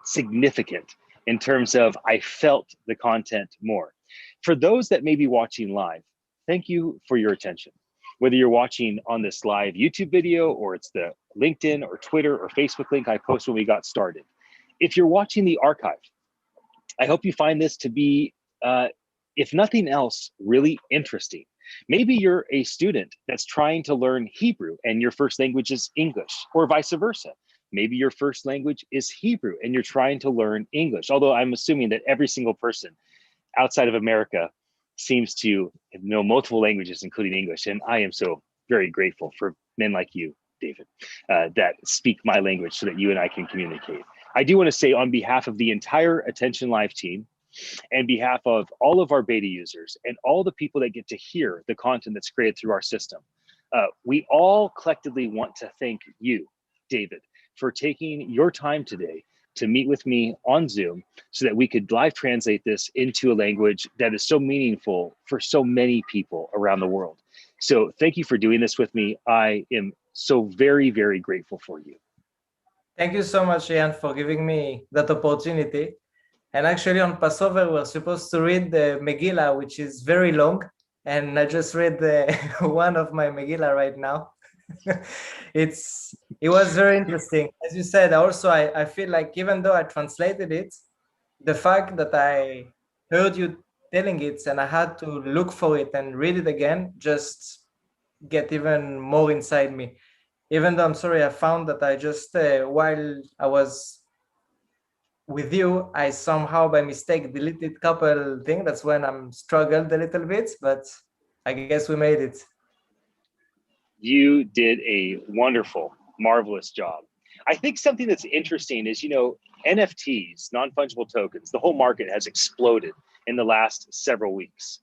Speaker 1: significant in terms of I felt the content more. For those that may be watching live, thank you for your attention. Whether you're watching on this live YouTube video or it's the LinkedIn or Twitter or Facebook link I posted when we got started. If you're watching the archive, I hope you find this to be, if nothing else, really interesting. Maybe you're a student that's trying to learn Hebrew and your first language is English, or vice versa. Maybe your first language is Hebrew and you're trying to learn English, although I'm assuming that every single person outside of America seems to know multiple languages, including English. And I am so very grateful for men like you, David, that speak my language so that you and I can communicate. I do want to say on behalf of the entire Attention Live team and behalf of all of our beta users and all the people that get to hear the content that's created through our system, we all collectively want to thank you, David, for taking your time today to meet with me on Zoom so that we could live translate this into a language that is so meaningful for so many people around the world. So thank you for doing this with me. I am so very, very grateful for you.
Speaker 2: Thank you so much, Ian, for giving me that opportunity. And actually on Passover, we're supposed to read the Megillah, which is very long. And I just read one of my Megillah right now. It was very interesting. As you said, also, I feel like even though I translated it, the fact that I heard you telling it and I had to look for it and read it again just get even more inside me. Even though I'm sorry, I found that I just, while I was with you, I somehow by mistake deleted couple things. That's when I'm struggled a little bit, but I guess we made it.
Speaker 1: You did a wonderful, marvelous job. I think something that's interesting is, NFTs, non-fungible tokens, the whole market has exploded in the last several weeks.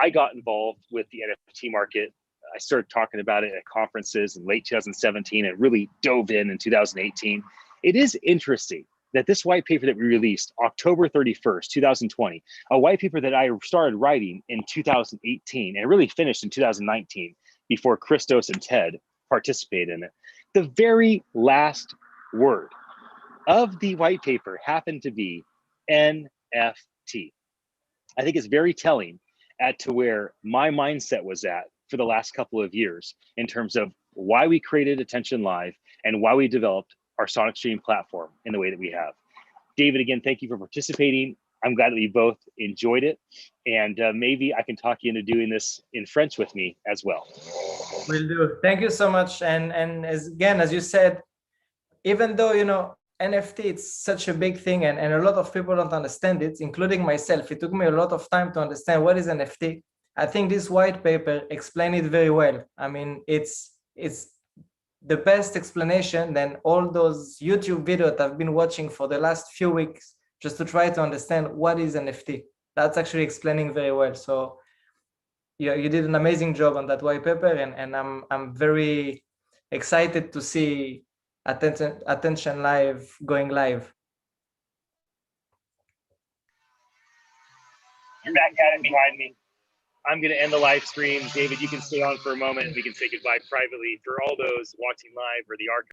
Speaker 1: I got involved with the NFT market. I started talking about it at conferences in late 2017 and really dove in 2018. It is interesting that this white paper that we released October 31st, 2020, a white paper that I started writing in 2018 and really finished in 2019 before Christos and Ted participated in it. The very last word of the white paper happened to be NFT. I think it's very telling as to where my mindset was at for the last couple of years in terms of why we created Attention Live and why we developed our SonicStream platform in the way that we have. David, again, thank you for participating. I'm glad that we both enjoyed it. And maybe I can talk you into doing this in French with me as well.
Speaker 2: Will do. Thank you so much. And as you said, even though, NFT, it's such a big thing and a lot of people don't understand it, including myself. It took me a lot of time to understand what is NFT. I think this white paper explained it very well. I mean, it's the best explanation than all those YouTube videos I've been watching for the last few weeks just to try to understand what is NFT. That's actually explaining very well. So yeah, you did an amazing job on that white paper, and I'm very excited to see Attention Live going live.
Speaker 1: You're back at it behind me. I'm going to end the live stream. David, you can stay on for a moment. We can say goodbye privately for all those watching live or the archive.